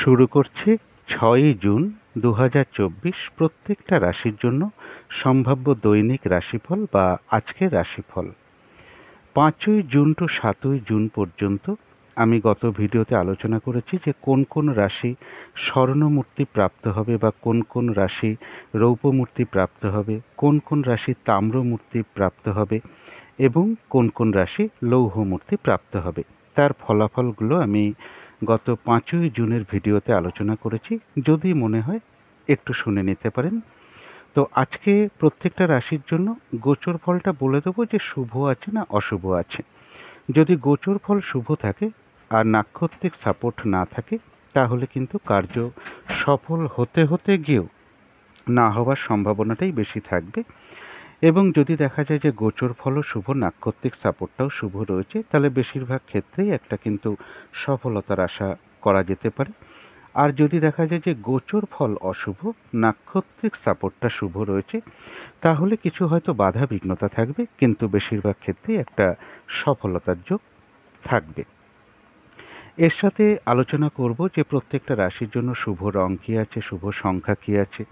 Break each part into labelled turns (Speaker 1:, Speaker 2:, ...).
Speaker 1: শুরু করছি 6ই জুন 2024 প্রত্যেকটা রাশির জন্য সম্ভাব্য দৈনিক রাশিফল বা আজকের রাশিফল। 5ই জুন টু 7ই জুন পর্যন্ত আমি গত ভিডিওতে আলোচনা করেছি যে কোন কোন রাশি স্বর্ণমূর্তি প্রাপ্ত হবে বা কোন কোন রাশি রৌপ্যমূর্তি প্রাপ্ত হবে, কোন কোন রাশি তাম্রমূর্তি প্রাপ্ত হবে এবং কোন কোন রাশি লৌহমূর্তি প্রাপ্ত হবে। তার ফলাফলগুলো আমি গত 5ই জুনের ভিডিওতে আলোচনা করেছি। যদি মনে হয় একটু শুনে নিতে পারেন। তো আজকে প্রত্যেকটা রাশির জন্য গোচর ফলটা বলে দেবো যে শুভ আছে না অশুভ আছে। যদি গোচর ফল শুভ থাকে আর নাক্ষত্রিক সাপোর্ট না থাকে তাহলে কিন্তু কার্য সফল হতে হতে গিয়েও না হওয়ার সম্ভাবনাটাই বেশি থাকবে। এবং যদি দেখা যায় যে গোচর ফলও শুভ, নাক্ষত্রিক সাপোর্টটাও শুভ রয়েছে, তাহলে বেশিরভাগ ক্ষেত্রেই একটা কিন্তু সফলতার আশা করা যেতে পারে। আর যদি দেখা যায় যে গোচর ফল অশুভ, নাক্ষত্রিক সাপোর্টটা শুভ রয়েছে, তাহলে কিছু হয়তো বাধা বিঘ্নতা থাকবে, কিন্তু বেশিরভাগ ক্ষেত্রেই একটা সফলতার যোগ থাকবে। এর সাথে আলোচনা করব যে প্রত্যেকটা রাশির জন্য শুভ রং কী আছে, শুভ সংখ্যা কী আছে,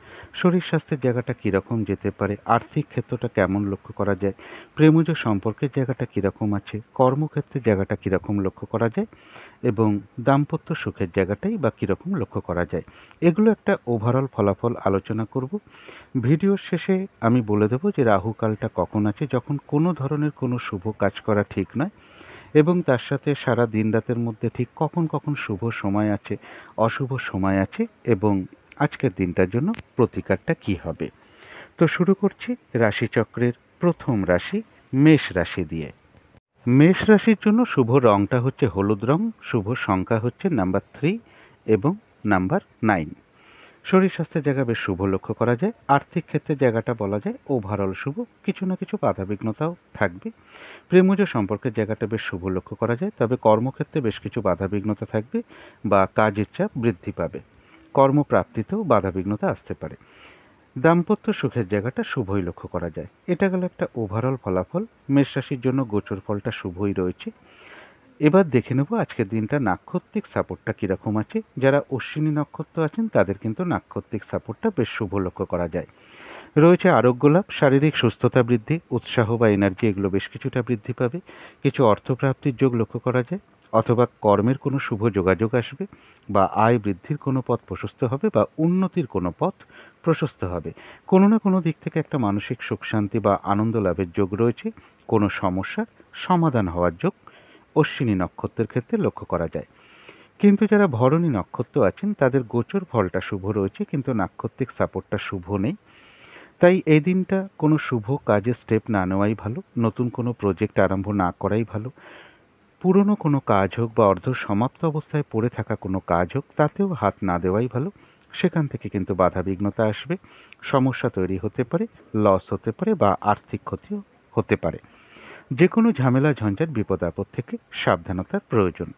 Speaker 1: শরীর স্বাস্থ্যের জায়গাটা কীরকম যেতে পারে, আর্থিক ক্ষেত্রটা কেমন লক্ষ্য করা যায়, প্রেমজ সম্পর্কের জায়গাটা কীরকম আছে, কর্মক্ষেত্রের জায়গাটা কীরকম লক্ষ্য করা যায় এবং দাম্পত্য সুখের জায়গাটাই বা কীরকম লক্ষ্য করা যায়। এগুলো একটা ওভারঅল ফলাফল আলোচনা করব। ভিডিওর শেষে আমি বলে দেবো যে রাহুকালটা কখন আছে, যখন কোনো ধরনের কোনো শুভ কাজ করা ঠিক নয়, এবং তার সাথে সারা দিন রাতের মধ্যে ঠিক কখন কখন শুভ সময় আছে, অশুভ সময় আছে এবং আজকের দিনটার জন্য প্রতিকারটা কী হবে। তো শুরু করছি রাশিচক্রের প্রথম রাশি মেষ রাশি দিয়ে। মেষ রাশির জন্য শুভ রংটা হচ্ছে হলুদ রং, শুভ সংখ্যা হচ্ছে নাম্বার 3 এবং নাম্বার 9। শরীর স্বাস্থ্যের জায়গা বেশ শুভ লক্ষ্য করা যায়। আর্থিক ক্ষেত্রের জায়গাটা বলা যায় ওভারঅল শুভ, কিছু না কিছু বাধাবিঘ্নতাও থাকবে। প্রেমজ সম্পর্কের জায়গাটা বেশ শুভ লক্ষ্য করা যায়, তবে কর্মক্ষেত্রে বেশ কিছু বাধাবিঘ্নতা থাকবে বা কাজের চাপ বৃদ্ধি পাবে। কর্মপ্রাপ্তিতেও বাধাবিঘ্নতা আসতে পারে। দাম্পত্য সুখের জায়গাটা শুভই লক্ষ্য করা যায়। এটা গেল একটা ওভারঅল ফলাফল। মেষ রাশির জন্য গোচর ফলটা শুভই রয়েছে। এবার দেখে নেব আজকের দিনটা নাক্ষত্রিক সাপোর্টটা কীরকম আছে। যারা অশ্বিনী নক্ষত্র আছেন তাদের কিন্তু নাক্ষত্রিক সাপোর্টটা বেশ শুভ লক্ষ্য করা যায়। রয়েছে আরোগ্য লাভ, শারীরিক সুস্থতা বৃদ্ধি, উৎসাহ বা এনার্জি এগুলো বেশ কিছুটা বৃদ্ধি পাবে। কিছু অর্থপ্রাপ্তির যোগ লক্ষ্য করা যায়, অথবা কর্মের কোনো শুভ যোগাযোগ আসবে, বা আয় বৃদ্ধির কোনো পথ প্রশস্ত হবে, বা উন্নতির কোনো পথ প্রশস্ত হবে। কোনো না কোনো দিক থেকে একটা মানসিক সুখ শান্তি বা আনন্দ লাভের যোগ রয়েছে। কোনো সমস্যার সমাধান হওয়ার যোগ অশ্বিনী নক্ষত্রের ক্ষেত্রে লক্ষ্য করা যায়। কিন্তু যারা ভরণী নক্ষত্র আছেন তাদের গোচর ফলটা শুভ রয়েছে, কিন্তু নাক্ষত্রিক সাপোর্টটা শুভ নেই। তাই এই দিনটা কোনো শুভ কাজে স্টেপ না নেওয়াই ভালো, নতুন কোনো প্রজেক্ট আরম্ভ না করাই ভালো। পুরনো কোনো কাজ হোক বা অর্ধ সমাপ্ত অবস্থায় পড়ে থাকা কোনো কাজ হোক, তাতেও হাত না দেওয়াই ভালো। সেখান থেকে কিন্তু বাধা বিঘ্নতা আসবে, সমস্যা তৈরি হতে পারে, লস হতে পারে বা আর্থিক ক্ষতিও হতে পারে। যে কোনো ঝামেলা ঝঞ্ঝাট বিপদ আপদ থেকে সাবধানতার প্রয়োজন।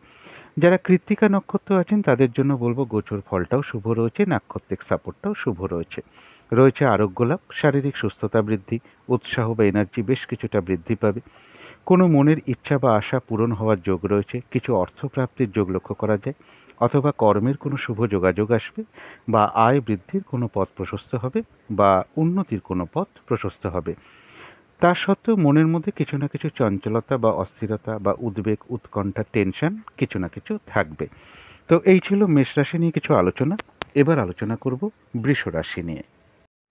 Speaker 1: যারা কৃত্তিকা নক্ষত্র আছেন তাদের জন্য বলবো গোচর ফলটাও শুভ রয়েছে, নাক্ষত্রিক সাপোর্টটাও শুভ রয়েছে। রয়েছে আরোগ্য লাভ, শারীরিক সুস্থতা বৃদ্ধি, উৎসাহ বা এনার্জি বেশ কিছুটা বৃদ্ধি পাবে। কোনো মনের ইচ্ছা বা আশা পূরণ হওয়ার যোগ রয়েছে। কিছু অর্থপ্রাপ্তির যোগ লক্ষ্য করা যায়, অথবা কর্মের কোনো শুভ যোগাযোগ আসবে, বা আয় বৃদ্ধির কোনো পথ প্রশস্ত হবে, বা উন্নতির কোনো পথ প্রশস্ত হবে। তা সত্ত্বেও মনের মধ্যে কিছু না কিছু চঞ্চলতা বা অস্থিরতা বা উদ্বেগ, উৎকণ্ঠা, টেনশন কিছু না কিছু থাকবে। তো এই ছিল মেষ রাশি নিয়ে কিছু আলোচনা। এবার আলোচনা করব বৃষ রাশি নিয়ে।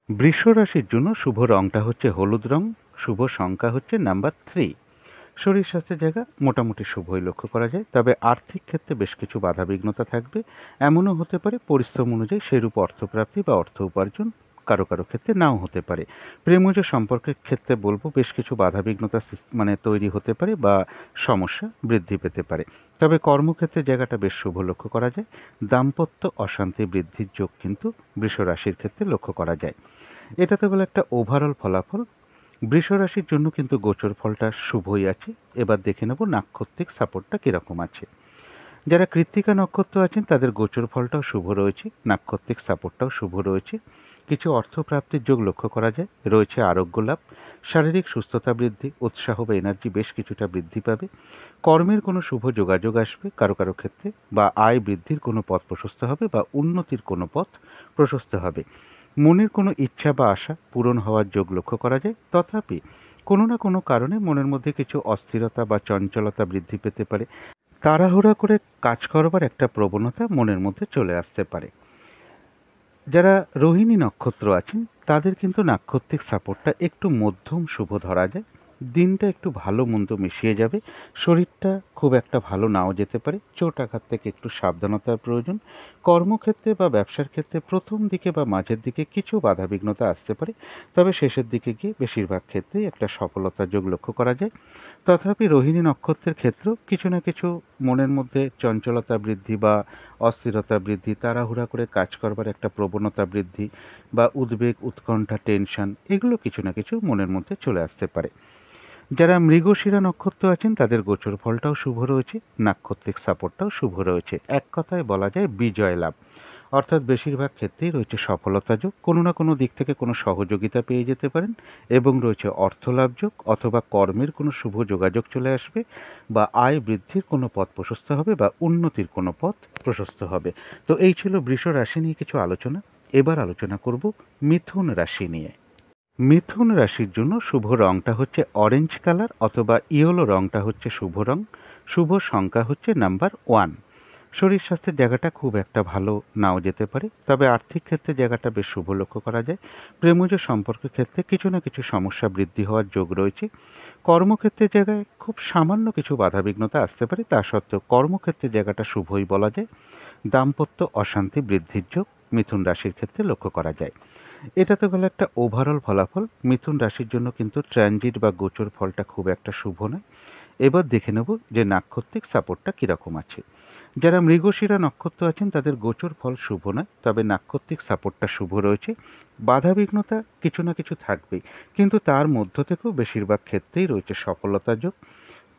Speaker 1: বৃষ রাশির জন্য শুভ রংটা হচ্ছে হলুদ রং, শুভ সংখ্যা হচ্ছে নাম্বার 3। শরীর স্বাস্থ্যের জায়গা মোটামুটি শুভই লক্ষ্য করা যায়, তবে আর্থিক ক্ষেত্রে বেশ কিছু বাধাবিঘ্নতা থাকবে। এমনও হতে পারে পরিশ্রম অনুযায়ী সেরূপ অর্থপ্রাপ্তি বা অর্থ উপার্জন কারো কারো ক্ষেত্রে নাও হতে পারে। প্রেমজ সম্পর্কের ক্ষেত্রে বলবো বেশ কিছু বাধাবিঘ্নতা তৈরি হতে পারে বা সমস্যা বৃদ্ধি পেতে পারে। তবে কর্মক্ষেত্রে জায়গাটা বেশ শুভ লক্ষ্য করা যায়। দাম্পত্য অশান্তি বৃদ্ধির যোগ কিন্তু বৃষ রাশির ক্ষেত্রে লক্ষ্য করা যায়। এটা তো হলো একটা ওভারঅল ফলাফল। বৃষ রাশির জন্য কিন্তু গোচর ফলটা শুভই আছে। এবার দেখে নেব নাক্ষত্রিক সাপোর্টটা কীরকম আছে। যারা কৃত্তিকা নক্ষত্র আছেন তাদের গোচর ফলটাও শুভ রয়েছে, নাক্ষত্রিক সাপোর্টটাও শুভ রয়েছে। কিছু অর্থপ্রাপ্তির যোগ লক্ষ্য করা যায়। রয়েছে আরোগ্য লাভ, শারীরিক সুস্থতা বৃদ্ধি, উৎসাহ বা এনার্জি বেশ কিছুটা বৃদ্ধি পাবে। কর্মের কোনো শুভ যোগাযোগ আসবে কারো কারো ক্ষেত্রে, বা আয় বৃদ্ধির কোনো পথ প্রশস্ত হবে বা উন্নতির কোনো পথ প্রশস্ত হবে। মনের কোনো ইচ্ছা বা আশা পূরণ হওয়ার যোগ লক্ষ্য করা যায়। তথাপি কোনো না কোনো কারণে মনের মধ্যে কিছু অস্থিরতা বা চঞ্চলতা বৃদ্ধি পেতে পারে। তাড়াহুড়া করে কাজ করবার একটা প্রবণতা মনের মধ্যে চলে আসতে পারে। যারা রোহিণী নক্ষত্র আছেন তাদের কিন্তু নাক্ষত্রিক সাপোর্টটা একটু মধ্যম শুভ ধরা যায়। দিনটা একটু ভালো মন্দ মিশিয়ে যাবে। শরীরটা খুব একটা ভালো নাও যেতে পারে। চোট আঘাত থেকে একটু সাবধানতার প্রয়োজন। কর্মক্ষেত্রে বা ব্যবসার ক্ষেত্রে প্রথম দিকে বা মাঝের দিকে কিছু বাধাবিঘ্নতা আসতে পারে, তবে শেষের দিকে গিয়ে বেশিরভাগ ক্ষেত্রেই একটা সফলতার যোগ লক্ষ্য করা যায়। তথাপি রোহিণী নক্ষত্রের ক্ষেত্রেও কিছু না কিছু মনের মধ্যে চঞ্চলতা বৃদ্ধি বা অস্থিরতা বৃদ্ধি, তাড়াহুড়া করে কাজ করবার একটা প্রবণতা বৃদ্ধি বা উদ্বেগ, উৎকণ্ঠা, টেনশন, এগুলো কিছু না কিছু মনের মধ্যে চলে আসতে পারে। যারা মৃগশিরা নক্ষত্র আছেন তাদের গোচর ফলটাও শুভ রয়েছে, নাক্ষত্রিক সাপোর্টটাও শুভ রয়েছে। এক কথায় বলা যায় বিজয় লাভ, অর্থাৎ বেশিরভাগ ক্ষেত্রেই রয়েছে সফলতা যোগ। কোনো না কোনো দিক থেকে কোনো সহযোগিতা পেয়ে যেতে পারেন, এবং রয়েছে অর্থলাভ যোগ, অথবা কর্মের কোনো শুভ যোগাযোগ চলে আসবে, বা আয় বৃদ্ধির কোনো পথ প্রশস্ত হবে, বা উন্নতির কোনো পথ প্রশস্ত হবে। তো এই ছিল বৃষ রাশি নিয়ে কিছু আলোচনা। এবার আলোচনা করব মিথুন রাশি নিয়ে। মিথুন রাশির জন্য শুভ রংটা হচ্ছে অরেঞ্জ কালার, অথবা ইয়েলো রংটা হচ্ছে শুভ রং। শুভ সংখ্যা হচ্ছে নাম্বার 1। শরীর স্বাস্থ্যের জায়গাটা খুব একটা ভালো নাও যেতে পারে, তবে আর্থিক ক্ষেত্রে জায়গাটা বেশ শুভ লক্ষ্য করা যায়। প্রেমজ সম্পর্কের ক্ষেত্রে কিছু না কিছু সমস্যা বৃদ্ধি হওয়ার যোগ রয়েছে। কর্মক্ষেত্রের জায়গায় খুব সামান্য কিছু বাধাবিঘ্নতা আসতে পারে, তা সত্ত্বেও কর্মক্ষেত্রের জায়গাটা শুভই বলা যায়। দাম্পত্য অশান্তি বৃদ্ধির যোগ মিথুন রাশির ক্ষেত্রে লক্ষ্য করা যায়। এটা তো গেল একটা ওভারঅল ফলাফল। মিথুন রাশির জন্য কিন্তু ট্রানজিট বা গোচর ফলটা খুব একটা শুভ নয়। এবার দেখে নেব যে নাক্ষত্রিক সাপোর্টটা কীরকম আছে। যারা মৃগশিরা নক্ষত্র আছেন তাদের গোচর ফল শুভ নয়, তবে নাক্ষত্রিক সাপোর্টটা শুভ রয়েছে। বাধাবিঘ্নতা কিছু না কিছু থাকবেই, কিন্তু তার মধ্য থেকেও বেশিরভাগ ক্ষেত্রেই রয়েছে সফলতা যোগ।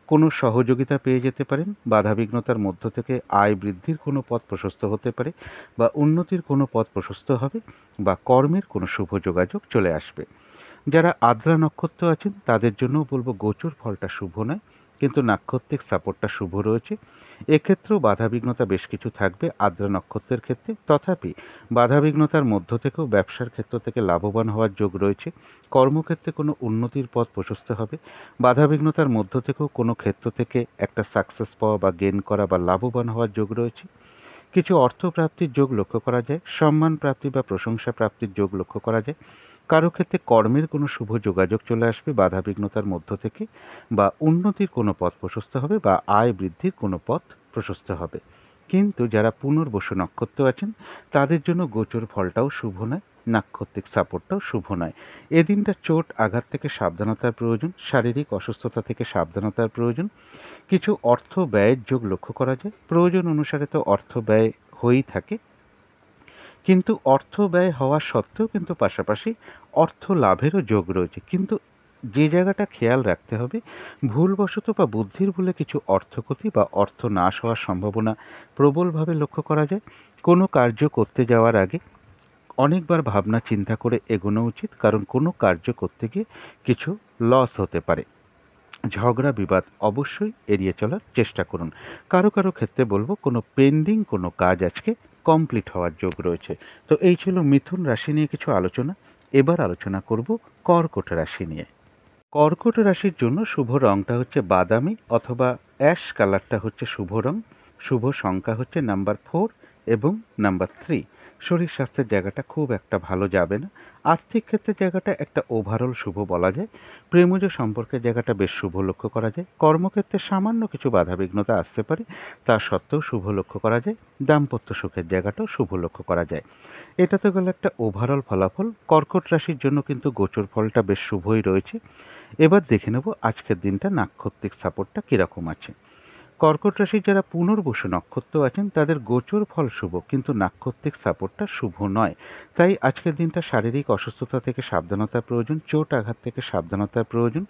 Speaker 1: কোনো সহযোগিতা পেয়ে যেতে পারেন। বাধাবিঘ্নতার মধ্য থেকে আয় বৃদ্ধির কোনো পথ প্রশস্ত হতে পারে, বা উন্নতির কোনো পথ প্রশস্ত হবে, বা কর্মের কোনো শুভ যোগাযোগ চলে আসবে। যারা আদ্রা নক্ষত্র আছেন তাদের জন্যও বলবো গোচর ফলটা শুভ নয়, কিন্তু নাক্ষত্রিক সাপোর্টটা শুভ রয়েছে। এক্ষেত্রেও বাধাবিঘ্নতা বেশ কিছু থাকবে আদ্রা নক্ষত্রের ক্ষেত্রে, তথাপি বাধাবিঘ্নতার মধ্য থেকেও ব্যবসার ক্ষেত্র থেকে লাভবান হওয়ার যোগ রয়েছে। কর্মক্ষেত্রে কোনো উন্নতির পথ প্রশস্ত হবে। বাধাবিঘ্নতার মধ্য থেকেও কোনো ক্ষেত্র থেকে একটা সাকসেস পাওয়া বা গেইন করা বা লাভবান হওয়ার যোগ রয়েছে। কিছু অর্থপ্রাপ্তির যোগ লক্ষ্য করা যায়। সম্মান প্রাপ্তি বা প্রশংসা প্রাপ্তির যোগ লক্ষ্য করা যায়। কারো ক্ষেত্রে কর্মের কোনো শুভ যোগাযোগ চলে আসবে বাধাবিঘ্নতার মধ্য থেকে, বা উন্নতির কোনো পথ প্রশস্ত হবে, বা আয় বৃদ্ধির কোনো পথ প্রশস্ত হবে। কিন্তু যারা পুনর্বসু নক্ষত্র আছেন তাদের জন্য গোচর ফলটাও শুভ নয়, নাক্ষত্রিক সাপোর্টটাও শুভ নয়। এদিনটা চোট আঘাত থেকে সাবধানতার প্রয়োজন, শারীরিক অসুস্থতা থেকে সাবধানতার প্রয়োজন। কিছু অর্থ ব্যয়ের যোগ লক্ষ্য করা যায়। প্রয়োজন অনুসারে তো অর্থ ব্যয় হয়েই থাকে, কিন্তু অর্থ ব্যয় হওয়া সত্ত্বেও কিন্তু পাশাপাশি অর্থ লাভেরও যোগ রয়েছে। কিন্তু যে জায়গাটা খেয়াল রাখতে হবে, ভুলবশত বা বুদ্ধির ভুলে কিছু অর্থক্ষতি বা অর্থ নাশ হওয়ার সম্ভাবনা প্রবলভাবে লক্ষ্য করা যায়। কোনো কার্য করতে যাওয়ার আগে অনেকবার ভাবনা চিন্তা করে এগোনো উচিত, কারণ কোনো কার্য করতে গিয়ে কিছু লস হতে পারে। ঝগড়া বিবাদ অবশ্যই এড়িয়ে চলার চেষ্টা করুন। কারো কারো ক্ষেত্রে বলবো কোনো পেন্ডিং কোনো কাজ আজকে কমপ্লিট হওয়ার যোগ রয়েছে। তো এই ছিল মিথুন রাশি নিয়ে কিছু আলোচনা। এবার আলোচনা করব কর্কট রাশি নিয়ে। কর্কট রাশির জন্য শুভ রংটা হচ্ছে বাদামি, অথবা অ্যাশ কালারটা হচ্ছে শুভ রং। শুভ সংখ্যা হচ্ছে নাম্বার 4 এবং নাম্বার 3। শরীর স্বাস্থ্যের জায়গাটা খুব একটা ভালো যাবে না। আর্থিক ক্ষেত্রের জায়গাটা একটা ওভারঅল শুভ বলা যায়। প্রেমজ সম্পর্কের জায়গাটা বেশ শুভ লক্ষ্য করা যায়। কর্মক্ষেত্রে সামান্য কিছু বাধাবিঘ্নতা আসতে পারে, তা সত্ত্বেও শুভ লক্ষ্য করা যায়। দাম্পত্য সুখের জায়গাটাও শুভ লক্ষ্য করা যায়। এটা তো গেল একটা ওভারঅল ফলাফল। কর্কট রাশির জন্য কিন্তু গোচর ফলটা বেশ শুভই রয়েছে। এবার দেখে নেব আজকের দিনটা নাক্ষত্রিক সাপোর্টটা কীরকম আছে। কর্কট রাশির যারা পুনর্বসু নক্ষত্র আছেন তাদের গোচর ফল শুভ, কিন্তু নাক্ষত্রিক সাপোর্টটা শুভ নয়। তাই আজকের দিনটা শারীরিক অসুস্থতা থেকে সাবধানতার প্রয়োজন, চোট আঘাত থেকে সাবধানতার প্রয়োজন।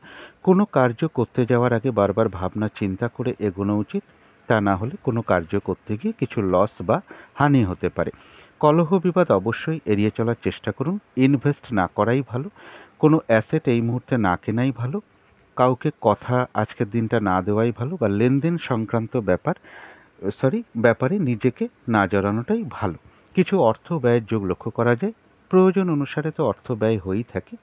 Speaker 1: কোনো কার্য করতে যাওয়ার আগে বারবার ভাবনা চিন্তা করে এগোনো উচিত, তা না হলে কোনো কার্য করতে গিয়ে কিছু লস বা হানি হতে পারে। কলহ বিবাদ অবশ্যই এড়িয়ে চলার চেষ্টা করুন। ইনভেস্ট না করাই ভালো। কোনো অ্যাসেট এই মুহূর্তে না কেনাই ভালো। কাউকে কথা আজকের দিনটা না দেওয়াই ভালো, বা লেনদেন সংক্রান্ত ব্যাপারে নিজেকে না জড়ানোটাই ভালো। কিছু অর্থ ব্যয়ের যোগ লক্ষ্য করা যায়। প্রয়োজন অনুসারে তো অর্থ ব্যয় হয়েই থাকে,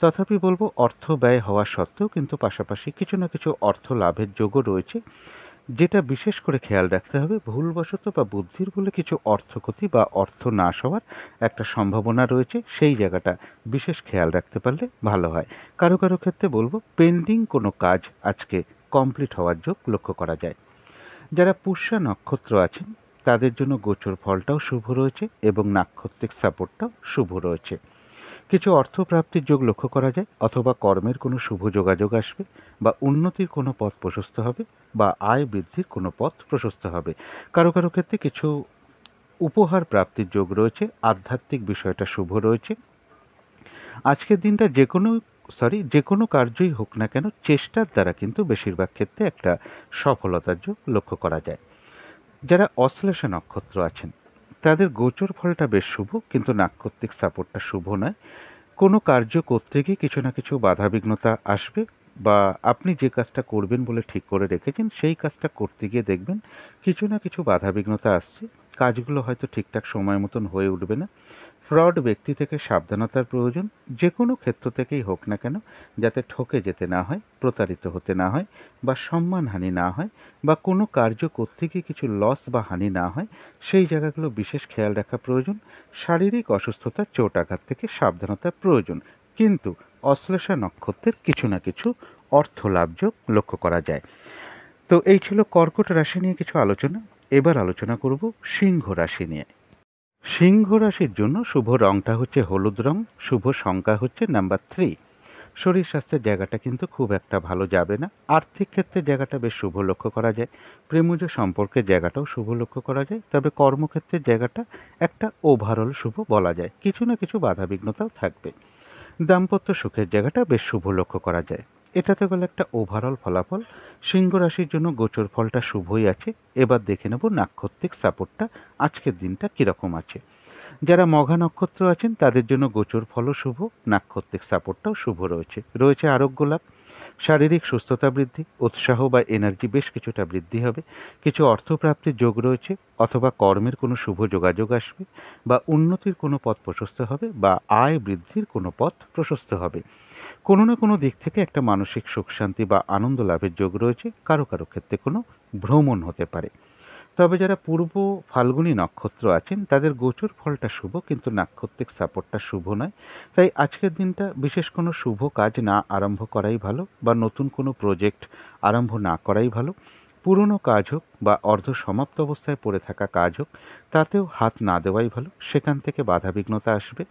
Speaker 1: তথাপি বলবো অর্থ ব্যয় হওয়া সত্ত্বেও কিন্তু পাশাপাশি কিছু না কিছু অর্থ লাভের যোগও রয়েছে। যেটা বিশেষ করে খেয়াল রাখতে হবে, ভুলবশত বা বুদ্ধির বলে কিছু অর্থ ক্ষতি বা অর্থ নাশ হওয়ার একটা সম্ভাবনা রয়েছে। সেই জায়গাটা বিশেষ খেয়াল রাখতে পারলে ভালো হয়। কারো কারো ক্ষেত্রে বলবো পেন্ডিং কোনো কাজ আজকে কমপ্লিট হওয়ার যোগ লক্ষ্য করা যায়। যারা পুষ্যা নক্ষত্র আছেন তাদের জন্য গোচর ফলটাও শুভ রয়েছে এবং নাক্ষত্রিক সাপোর্টটাও শুভ রয়েছে। কিছু অর্থ প্রাপ্তির যোগ লক্ষ্য করা যায়, অথবা কর্মের কোনো শুভ যোগাযোগ আসবে, বা উন্নতির কোনো পথ প্রশস্ত হবে, বা আয় বৃদ্ধির কোনো পথ প্রশস্ত হবে। কারো কারো ক্ষেত্রে কিছু উপহার প্রাপ্তির যোগ রয়েছে। আধ্যাত্মিক বিষয়টা শুভ রয়েছে। আজকের দিনটা যে কোনো কার্যই হোক না কেন চেষ্টার দ্বারা কিন্তু বেশিরভাগ ক্ষেত্রে একটা সফলতার যোগ লক্ষ্য করা যায়। যারা অশ্লেষা নক্ষত্র আছেন তাদের গোচর ফলটা বেশ শুভ, কিন্তু নাক্ষত্রিক সাপোর্টটা শুভ নয়। কোনো কার্য করতে গিয়ে কিছু না কিছু বাধাবিঘ্নতা আসবে, বা আপনি যে কাজটা করবেন বলে ঠিক করে রেখেছেন সেই কাজটা করতে গিয়ে দেখবেন কিছু না কিছু বাধাবিঘ্নতা আসছে। কাজগুলো হয়তো ঠিকঠাক সময় মতন হয়ে উঠবে না। ফ্রড ব্যক্তি থেকে সাবধানতার প্রয়োজন। যে কোনো ক্ষেত্র থেকেই হোক না কেন, যাতে ঠকে যেতে না হয়, প্রতারিত হতে না হয়, বা সম্মানহানি না হয়, বা কোনো কার্য করতে গিয়ে কিছু লস বা হানি না হয়, সেই জায়গাগুলো বিশেষ খেয়াল রাখা প্রয়োজন। শারীরিক অসুস্থতা, চোট আঘাত থেকে সাবধানতার প্রয়োজন। কিন্তু অশ্লেষা নক্ষত্রের কিছু না কিছু অর্থ লাভযোগ লক্ষ্য করা যায়। তো এই ছিল কর্কট রাশি নিয়ে কিছু আলোচনা। এবার আলোচনা করব সিংহ রাশি নিয়ে। সিংহ রাশির জন্য শুভ রংটা হচ্ছে হলুদ রং, শুভ সংখ্যা হচ্ছে নাম্বার 3। শরীর স্বাস্থ্যের জায়গাটা কিন্তু খুব একটা ভালো যাবে না। আর্থিক ক্ষেত্রে জায়গাটা বেশ শুভ লক্ষ্য করা যায়। প্রেমজ সম্পর্কের জায়গাটাও শুভ লক্ষ্য করা যায়। তবে কর্মক্ষেত্রের জায়গাটা একটা ওভারঅল শুভ বলা যায়। কিছু না কিছু বাধাবিঘ্নতাও থাকবে। দাম্পত্য সুখের জায়গাটা বেশ শুভ লক্ষ্য করা যায়। এটা তো গেল একটা ওভারঅল ফলাফল। সিংহ রাশির জন্য গোচর ফলটা শুভই আছে। এবার দেখে নেব নাক্ষত্রিক সাপোর্টটা আজকের দিনটা কীরকম আছে। যারা মঘা নক্ষত্র আছেন তাদের জন্য গোচর ফলও শুভ, নাক্ষত্রিক সাপোর্টটাও শুভ রয়েছে আরোগ্য লাভ, শারীরিক সুস্থতা বৃদ্ধি, উৎসাহ বা এনার্জি বেশ কিছুটা বৃদ্ধি হবে। কিছু অর্থপ্রাপ্তির যোগ রয়েছে, অথবা কর্মের কোনো শুভ যোগাযোগ আসবে, বা উন্নতির কোনো পথ প্রশস্ত হবে, বা আয় বৃদ্ধির কোনো পথ প্রশস্ত হবে। কোনো না কোনো দিক থেকে একটা মানসিক সুখ শান্তি বা আনন্দ লাভের যোগ রয়েছে। কারো কারো ক্ষেত্রে কোনো ভ্রমণ হতে পারে। তবে যারা পূর্ব ফাল্গুনী নক্ষত্র আছেন তাদের গোচর ফলটা শুভ, কিন্তু নাক্ষত্রিক সাপোর্টটা শুভ নয়। তাই আজকের দিনটা বিশেষ কোনো শুভ কাজ না আরম্ভ করাই ভালো, বা নতুন কোনো প্রজেক্ট আরম্ভ না করাই ভালো। পুরনো কাজ হোক বা অর্ধ সমাপ্ত অবস্থায় পড়ে থাকা কাজ হোক, তাতেও হাত না দেওয়াই ভালো। সেখান থেকে বাধাবিঘ্নতা আসবে,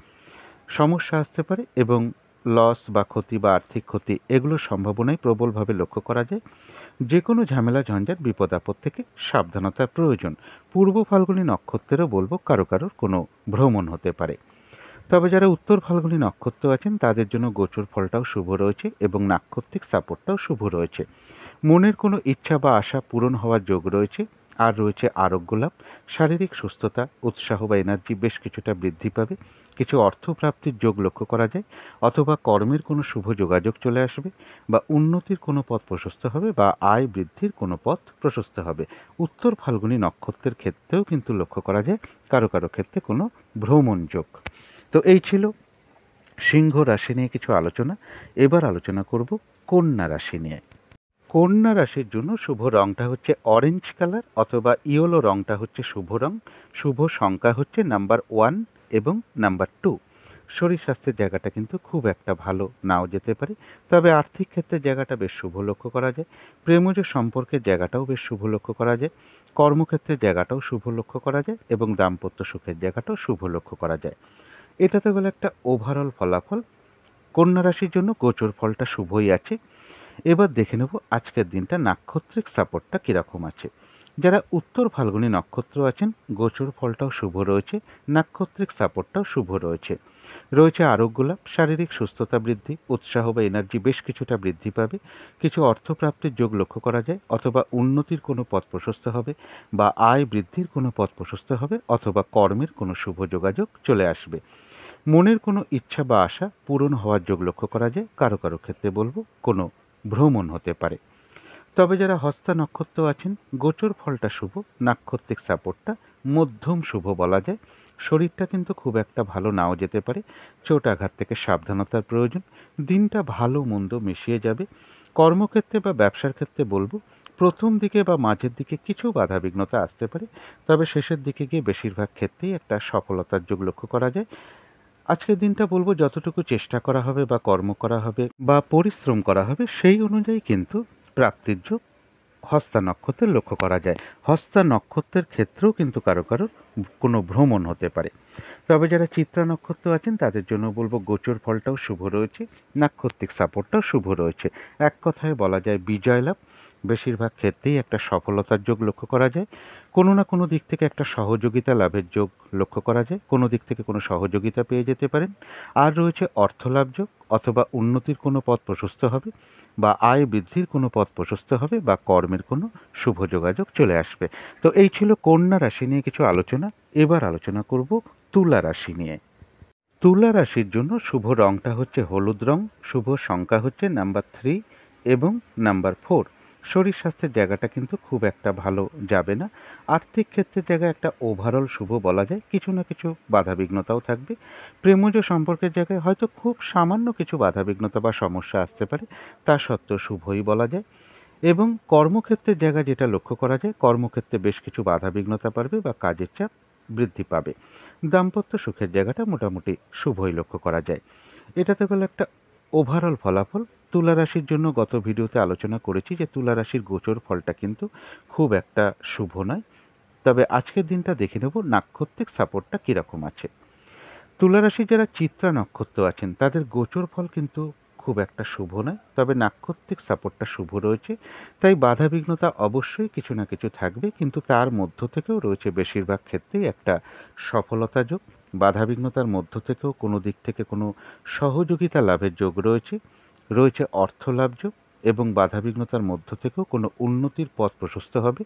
Speaker 1: সমস্যা আসতে পারে, এবং লস বা ক্ষতি বা আর্থিক ক্ষতি এগুলোর সম্ভাবনাই প্রবলভাবে লক্ষ্য করা যায়। যে কোনো ঝামেলা ঝঞ্ঝাট বিপদ আপদ থেকে সাবধানতার প্রয়োজন। পূর্ব ফাল্গুনী নক্ষত্রেরও বলবো কারো কারোর কোনো ভ্রমণ হতে পারে। তবে যারা উত্তর ফাল্গুনী নক্ষত্র আছেন তাদের জন্য গোচর ফলটাও শুভ রয়েছে এবং নাক্ষত্রিক সাপোর্টটাও শুভ রয়েছে। মনের কোনো ইচ্ছা বা আশা পূরণ হওয়ার যোগ রয়েছে। আর রয়েছে আরোগ্য লাভ, শারীরিক সুস্থতা, উৎসাহ বা এনার্জি বেশ কিছুটা বৃদ্ধি পাবে। কিছু অর্থপ্রাপ্তির যোগ লক্ষ্য করা যায়, অথবা কর্মের কোনো শুভ যোগাযোগ চলে আসবে, বা উন্নতির কোনো পথ প্রশস্ত হবে, বা আয় বৃদ্ধির কোনো পথ প্রশস্ত হবে। উত্তর ফাল্গুনী নক্ষত্রের ক্ষেত্রেও কিন্তু লক্ষ্য করা যায় কারো কারো ক্ষেত্রে কোনো ভ্রমণ যোগ। তো এই ছিল সিংহ রাশি নিয়ে কিছু আলোচনা। এবার আলোচনা করব কন্যা রাশি নিয়ে। কন্যা রাশির জন্য শুভ রংটা হচ্ছে অরেঞ্জ কালার, অথবা ইয়েলো রংটা হচ্ছে শুভ রং। শুভ সংখ্যা হচ্ছে নাম্বার 1 এবং নাম্বার 2। শরীর স্বাস্থ্যের জায়গাটা কিন্তু খুব একটা ভালো নাও যেতে পারে, তবে আর্থিক ক্ষেত্রে জায়গাটা বেশ শুভ লক্ষ্য করা যায়। প্রেমজ সম্পর্কের জায়গাটাও বেশ শুভ লক্ষ্য করা যায়। কর্মক্ষেত্রের জায়গাটাও শুভ লক্ষ্য করা যায়, এবং দাম্পত্য সুখের জায়গাটাও শুভ লক্ষ্য করা যায়। এটা তো গেল একটা ওভারঅল ফলাফল। কন্যা রাশির জন্য গোচর ফলটা শুভই আছে। এবার দেখে নেব আজকের দিনটা নাক্ষত্রিক সাপোর্টটা কীরকম আছে। যারা উত্তর ফাল্গুনী নক্ষত্র আছেন গোচর ফলটাও শুভ রয়েছে, নাক্ষত্রিক সাপোর্টটাও শুভ রয়েছে। রয়েছে আরোগ্য লাভ, শারীরিক সুস্থতা বৃদ্ধি, উৎসাহ বা এনার্জি বেশ কিছুটা বৃদ্ধি পাবে, কিছু অর্থপ্রাপ্তির যোগ লক্ষ্য করা যায়, অথবা উন্নতির কোনো পথ প্রশস্ত হবে, বা আয় বৃদ্ধির কোনো পথ প্রশস্ত হবে, অথবা কর্মের কোনো শুভ যোগাযোগ চলে আসবে। মনের কোনো ইচ্ছা বা আশা পূরণ হওয়ার যোগ লক্ষ্য করা যায়। কারো কারো ক্ষেত্রে বলবো কোনো ভ্রমণ হতে পারে। তবে যারা হস্তা নক্ষত্র আছেন, গোচর ফলটা শুভ, নাক্ষত্রিক সাপোর্টটা মধ্যম শুভ বলা যায়। শরীরটা কিন্তু খুব একটা ভালো নাও যেতে পারে, চোট আঘাত থেকে সাবধানতার প্রয়োজন। দিনটা ভালো মন্দ মিশিয়ে যাবে। কর্মক্ষেত্রে বা ব্যবসার ক্ষেত্রে বলবো প্রথম দিকে বা মাঝের দিকে কিছু বাধা বিঘ্নতা আসতে পারে, তবে শেষের দিকে গিয়ে বেশিরভাগ ক্ষেত্রেই একটা সফলতার যোগ লক্ষ্য করা যায়। আজকের দিনটা বলবো যতটুকু চেষ্টা করা হবে বা কর্ম করা হবে বা পরিশ্রম করা হবে সেই অনুযায়ী কিন্তু প্রাপ্তির যোগ হস্তা নক্ষত্রের লক্ষ্য করা যায়। হস্তা নক্ষত্রের ক্ষেত্রেও কিন্তু কারো কারো কোনো ভ্রমণ হতে পারে। তবে যারা চিত্রা নক্ষত্র আছেন তাদের জন্য বলবো গোচর ফলটাও শুভ রয়েছে, নাক্ষত্রিক সাপোর্টটাও শুভ রয়েছে। এক কথায় বলা যায় বিজয় লাভ, বেশিরভাগ ক্ষেত্রেই একটা সফলতার যোগ লক্ষ্য করা যায়। কোনো না কোনো দিক থেকে একটা সহযোগিতা লাভের যোগ লক্ষ্য করা যায়, কোনো দিক থেকে কোনো সহযোগিতা পেয়ে যেতে পারেন। আর রয়েছে অর্থলাভ যোগ, অথবা উন্নতির কোনো পথ প্রশস্ত হবে, বা আয় বৃদ্ধির কোনো পথ প্রশস্ত হবে, বা কর্মের কোনো শুভ যোগাযোগ চলে আসবে। তো এই ছিল কন্যা রাশি নিয়ে কিছু আলোচনা। এবার আলোচনা করব তুলা রাশি নিয়ে। তুলা রাশির জন্য শুভ রংটা হচ্ছে হলুদ রং, শুভ সংখ্যা হচ্ছে নাম্বার 3 এবং নাম্বার 4। শরীর স্বাস্থ্যের জায়গাটা কিন্তু খুব একটা ভালো যাবে না। আর্থিক ক্ষেত্রের জায়গায় একটা ওভারঅল শুভ বলা যায়, কিছু না কিছু বাধাবিঘ্নতাও থাকবে। প্রেমজ সম্পর্কের জায়গায় হয়তো খুব সামান্য কিছু বাধাবিঘ্নতা বা সমস্যা আসতে পারে, তা সত্ত্বেও শুভই বলা যায়। এবং কর্মক্ষেত্রের জায়গা যেটা লক্ষ্য করা যায়, কর্মক্ষেত্রে বেশ কিছু বাধাবিঘ্নতা পারবে বা কাজের চাপ বৃদ্ধি পাবে। দাম্পত্য সুখের জায়গাটা মোটামুটি শুভই লক্ষ্য করা যায়। এটাতে গেল একটা ওভারঅল ফলাফল। তুলা রাশির জন্য গত ভিডিওতে আলোচনা করেছি যে তুলা রাশির গোচর ফলটা কিন্তু খুব একটা শুভ নয়। তবে আজকের দিনটা দেখে নেব নাক্ষত্রিক সাপোর্টটা কীরকম আছে। তুলা রাশির যারা চিত্রা নক্ষত্র আছেন তাদের গোচর ফল কিন্তু খুব একটা শুভ নয়, তবে নাক্ষত্রিক সাপোর্টটা শুভ রয়েছে। তাই বাধা বিঘ্নতা অবশ্যই কিছু না কিছু থাকবে, কিন্তু তার মধ্য থেকেও রয়েছে বেশিরভাগ ক্ষেত্রেই একটা সফলতা যোগ। বাধা বিঘ্নতার মধ্য থেকেও কোনো দিক থেকে কোনো সহযোগিতা লাভের যোগ রয়েছে, রয়েছে অর্থ লাভ যোগ, এবং বাধা বিঘ্নতার মধ্য থেকেও কোনো উন্নতির পথ প্রশস্ত হবে,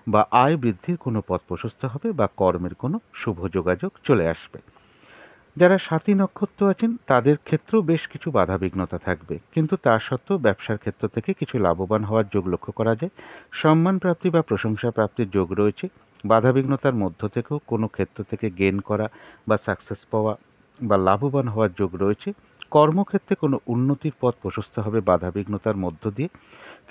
Speaker 1: বা আয় বৃদ্ধির কোনো পথ প্রশস্ত হবে, বা কর্মের কোনো শুভ যোগাযোগ চলে আসবে। যারা স্বাতী নক্ষত্র আছেন তাদের ক্ষেত্রেও বেশ কিছু বাধাবিঘ্নতা থাকবে, কিন্তু তা সত্ত্বেও ব্যবসার ক্ষেত্র থেকে কিছু লাভবান হওয়ার যোগ লক্ষ্য করা যায়। সম্মান প্রাপ্তি বা প্রশংসা প্রাপ্তির যোগ রয়েছে। বাধাবিঘ্নতার মধ্য থেকেও কোনো ক্ষেত্র থেকে গেন করা বা সাকসেস পাওয়া বা লাভবান হওয়ার যোগ রয়েছে। কর্মক্ষেত্রে কোনো উন্নতির পথ প্রশস্ত হবে বাধাবিঘ্নতার মধ্য দিয়ে।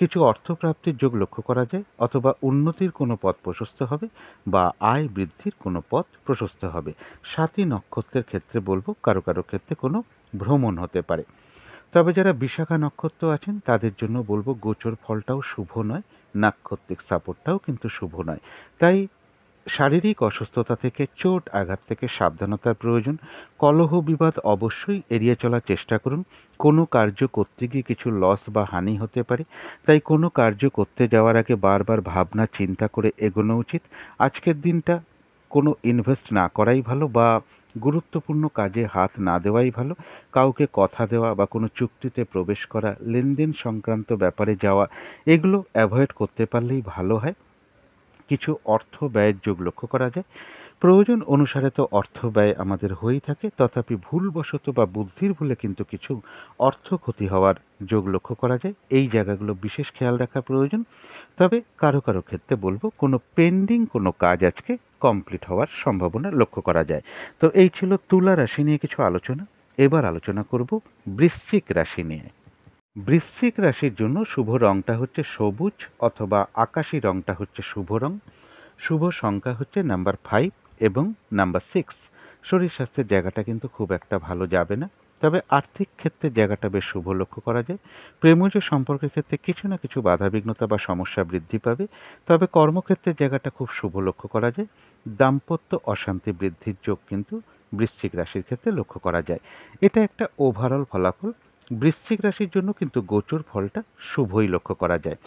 Speaker 1: কিছু অর্থপ্রাপ্তির যোগ লক্ষ্য করা যায়, অথবা উন্নতির কোনো পথ প্রশস্ত হবে, বা আয় বৃদ্ধির কোনো পথ প্রশস্ত হবে। স্বাতী নক্ষত্রের ক্ষেত্রে বলবো কারো কারো ক্ষেত্রে কোনো ভ্রমণ হতে পারে। তবে যারা বিশাখা নক্ষত্র আছেন তাদের জন্য বলবো গোচর ফলটাও শুভ নয়, নাক্ষত্রিক সাপোর্টটাও কিন্তু শুভ নয়। তাই শারীরিক অসুস্থতা থেকে, চোট আঘাত থেকে সাবধানতার প্রয়োজন। কলহ বিবাদ অবশ্যই এড়িয়ে চলার চেষ্টা করুন। কোনো কার্য করতে গিয়ে কিছু লস বা হানি হতে পারে, তাই কোনো কার্য করতে যাওয়ার আগে বারবার ভাবনা চিন্তা করে এগোনো উচিত। আজকের দিনটা কোনো ইনভেস্ট না করাই ভালো, বা গুরুত্বপূর্ণ কাজে হাত না দেওয়াই ভালো। কাউকে কথা দেওয়া বা কোনো চুক্তিতে প্রবেশ করা, লেনদেন সংক্রান্ত ব্যাপারে যাওয়া, এগুলো অ্যাভয়েড করতে পারলেই ভালো হয়। কিছু অর্থ ব্যয়ের যোগ লক্ষ্য করা যায়। প্রয়োজন অনুসারে তো অর্থ ব্যয় আমাদের হয়েই থাকে, তথাপি ভুলবশত বা বুদ্ধির ভুলে কিন্তু কিছু অর্থ ক্ষতি হওয়ার যোগ লক্ষ্য করা যায়। এই জায়গাগুলো বিশেষ খেয়াল রাখা প্রয়োজন। তবে কারো কারো ক্ষেত্রে বলবো কোনো পেন্ডিং কোনো কাজ আজকে কমপ্লিট হওয়ার সম্ভাবনা লক্ষ্য করা যায়। তো এই ছিল তুলা রাশি নিয়ে কিছু আলোচনা। এবার আলোচনা করব বৃশ্চিক রাশি নিয়ে। বৃশ্চিক রাশির জন্য শুভ রংটা হচ্ছে সবুজ, অথবা আকাশি রংটা হচ্ছে শুভ রং। শুভ সংখ্যা হচ্ছে নাম্বার 5 এবং নাম্বার 6। শরীর স্বাস্থ্যের জায়গাটা কিন্তু খুব একটা ভালো যাবে না, তবে আর্থিক ক্ষেত্রে জায়গাটা বেশ শুভ লক্ষ্য করা যায়। প্রেমজ সম্পর্কের ক্ষেত্রে কিছু না কিছু বাধাবিঘ্নতা বা সমস্যা বৃদ্ধি পাবে, তবে কর্মক্ষেত্রের জায়গাটা খুব শুভ লক্ষ্য করা যায়। দাম্পত্য অশান্তি বৃদ্ধির যোগ কিন্তু বৃশ্চিক রাশির ক্ষেত্রে লক্ষ্য করা যায়। এটা একটা ওভারঅল ফলাফল। বৃশ্চিক রাশির জন্য কিন্তু গোচর ফলটা শুভই লক্ষ্য করা যায়।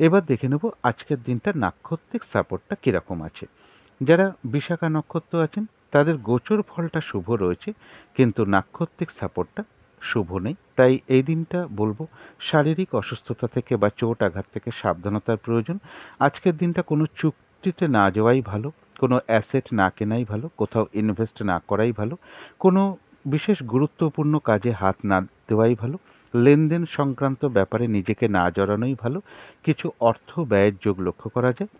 Speaker 1: এবার দেখে নেব আজকের দিনটা নাক্ষত্রিক সাপোর্টটা কীরকম আছে। যারা বিশাখা নক্ষত্র আছেন তাদের গোচর ফলটা শুভ রয়েছে, কিন্তু নাক্ষত্রিক সাপোর্টটা শুভ নেই। তাই এই দিনটা বলবো শারীরিক অসুস্থতা থেকে বা চোট আঘাত থেকে সাবধানতার প্রয়োজন। আজকের দিনটা কোনো চুক্তিতে না যাওয়াই ভালো, কোনো অ্যাসেট না কেনাই ভালো, কোথাও ইনভেস্ট না করাই ভালো, কোনো বিশেষ গুরুত্বপূর্ণ কাজে হাত না দেওয়াই ভালো, লেনদেন সংক্রান্ত ব্যাপারে নিজেকে না জড়ানোই ভালো। কিছু অর্থ ব্যয়ের যোগ লক্ষ্য করা যায়।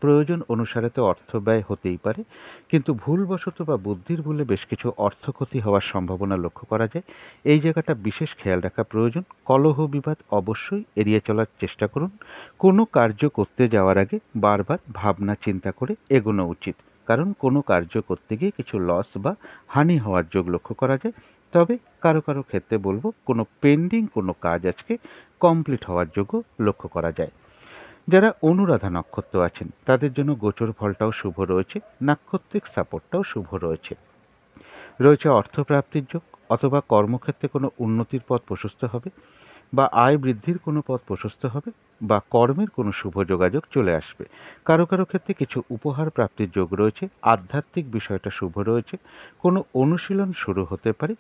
Speaker 1: প্রয়োজন অনুসারে তো অর্থ ব্যয় হতেই পারে, কিন্তু ভুলবশত বা বুদ্ধির ভুলে বেশ কিছু অর্থ ক্ষতি হওয়ার সম্ভাবনা লক্ষ্য করা যায়। এই জায়গাটা বিশেষ খেয়াল রাখা প্রয়োজন। কলহ বিবাদ অবশ্যই এড়িয়ে চলার চেষ্টা করুন। কোনো কার্য করতে যাওয়ার আগে বারবার ভাবনা চিন্তা করে এগোনো উচিত, কারণ কোনো কার্য করতে গিয়ে কিছু লস বা হানি হওয়ার যোগ লক্ষ্য করা যায়। তবে কারো কারো ক্ষেত্রে বলবো কোনো পেন্ডিং কোনো কাজ আজকে কমপ্লিট হওয়ার যোগও লক্ষ্য করা যায়। যারা অনুরাধা নক্ষত্র আছেন তাদের জন্য গোচর ফলটাও শুভ রয়েছে, নাক্ষত্রিক সাপোর্টটাও শুভ রয়েছে। রয়েছে অর্থপ্রাপ্তির যোগ, অথবা কর্মক্ষেত্রে কোনো উন্নতির পথ প্রশস্ত হবে, বা আয় বৃদ্ধির কোনো পথ প্রশস্ত হবে, বা কর্মের কোনো শুভ যোগাযোগ চলে আসবে। কারো কারো ক্ষেত্রে কিছু উপহার প্রাপ্তির যোগ রয়েছে, আধ্যাত্মিক বিষয়টা শুভ রয়েছে, কোনো অনুশীলন শুরু হতে পারে।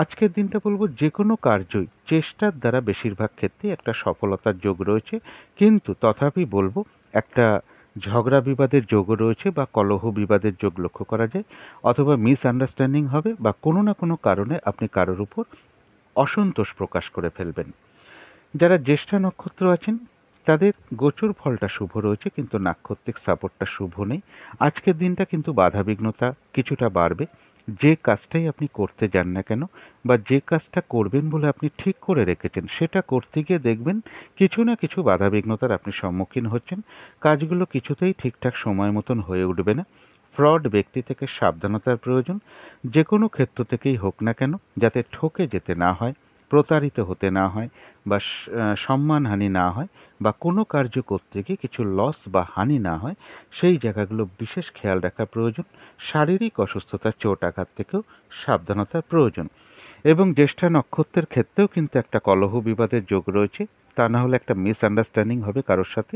Speaker 1: আজকের দিনটা বলবো যে কোনো কার্যই চেষ্টার দ্বারা বেশিরভাগ ক্ষেত্রেই একটা সফলতার যোগ রয়েছে, কিন্তু তথাপি বলবো একটা ঝগড়া বিবাদের যোগও রয়েছে বা কলহ বিবাদের যোগ লক্ষ্য করা যায়, অথবা মিসআন্ডারস্ট্যান্ডিং হবে, বা কোনো না কোনো কারণে আপনি কারোর উপর অসন্তোষ প্রকাশ করে ফেলবেন। যারা জ্যেষ্ঠা নক্ষত্র আছেন তাদের গোচর ফলটা শুভ রয়েছে, কিন্তু নাক্ষত্রিক সাপোর্টটা শুভ নেই। আজকের দিনটা কিন্তু বাধাবিঘ্নতা কিছুটা বাড়বে। যে কাজটাই আপনি করতে যান না কেন, বা যে কাজটা করবেন বলে আপনি ঠিক করে রেখেছেন, সেটা করতে গিয়ে দেখবেন কিছু না কিছু বাধাবিঘ্নতার আপনি সম্মুখীন হচ্ছেন। কাজগুলো কিছুতেই ঠিকঠাক সময় মতন হয়ে উঠবে না। ফ্রড ব্যক্তি থেকে সাবধানতার প্রয়োজন। যে কোনো ক্ষেত্র থেকেই হোক না কেন, যাতে ঠকে যেতে না হয়, প্রতারিত হতে না হয়, বা সম্মানহানি না হয়, বা কোনো কার্য করতে গিয়ে কিছু লস বা হানি না হয়, সেই জায়গাগুলো বিশেষ খেয়াল রাখা প্রয়োজন। শারীরিক অসুস্থতা চোট আঘাত থেকেও সাবধানতার প্রয়োজন। এবং জ্যেষ্ঠা নক্ষত্রের ক্ষেত্রেও কিন্তু একটা কলহ বিবাদের যোগ রয়েছে। তা না হলে একটা মিসআন্ডারস্ট্যান্ডিং হবে কারোর সাথে,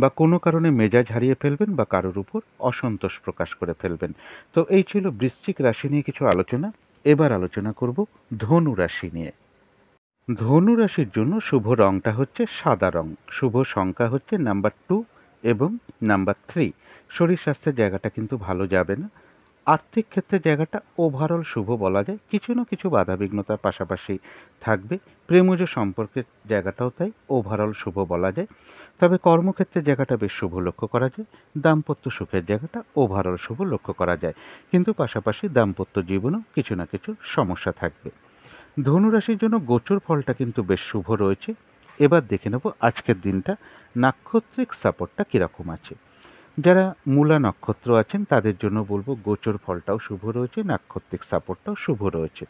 Speaker 1: বা কোনো কারণে মেজাজ হারিয়ে ফেলবেন, বা কারোর উপর অসন্তোষ প্রকাশ করে ফেলবেন। তো এই ছিল বৃশ্চিক রাশি নিয়ে কিছু আলোচনা। এবার আলোচনা করব ধনু রাশি নিয়ে। ধনু রাশির জন্য শুভ রংটা হচ্ছে সাদা রং, শুভ সংখ্যা হচ্ছে নাম্বার 2 এবং নাম্বার 3। শরীর স্বাস্থ্যের জায়গাটা কিন্তু ভালো যাবে না। আর্থিক ক্ষেত্রে জায়গাটা ওভারঅল শুভ বলা যায়, কিছু না কিছু বাধাবিঘ্নতার পাশাপাশি থাকবে। প্রেমজ সম্পর্কের জায়গাটাও তাই ওভারঅল শুভ বলা যায়। তবে কর্মক্ষেত্রের জায়গাটা বেশ শুভ লক্ষ্য করা যায়। দাম্পত্য সুখের জায়গাটা ওভারঅল শুভ লক্ষ্য করা যায়, কিন্তু পাশাপাশি দাম্পত্য জীবনেও কিছু না কিছু সমস্যা থাকবে। ধনুরাশির জন্য গোচর ফলটা কিন্তু বেশ শুভ রয়েছে। এবার দেখে নেব আজকের দিনটা নাক্ষত্রিক সাপোর্টটা কীরকম আছে। যারা মূলা নক্ষত্র আছেন তাদের জন্য বলবো গোচর ফলটাও শুভ রয়েছে, নাক্ষত্রিক সাপোর্টটাও শুভ রয়েছে।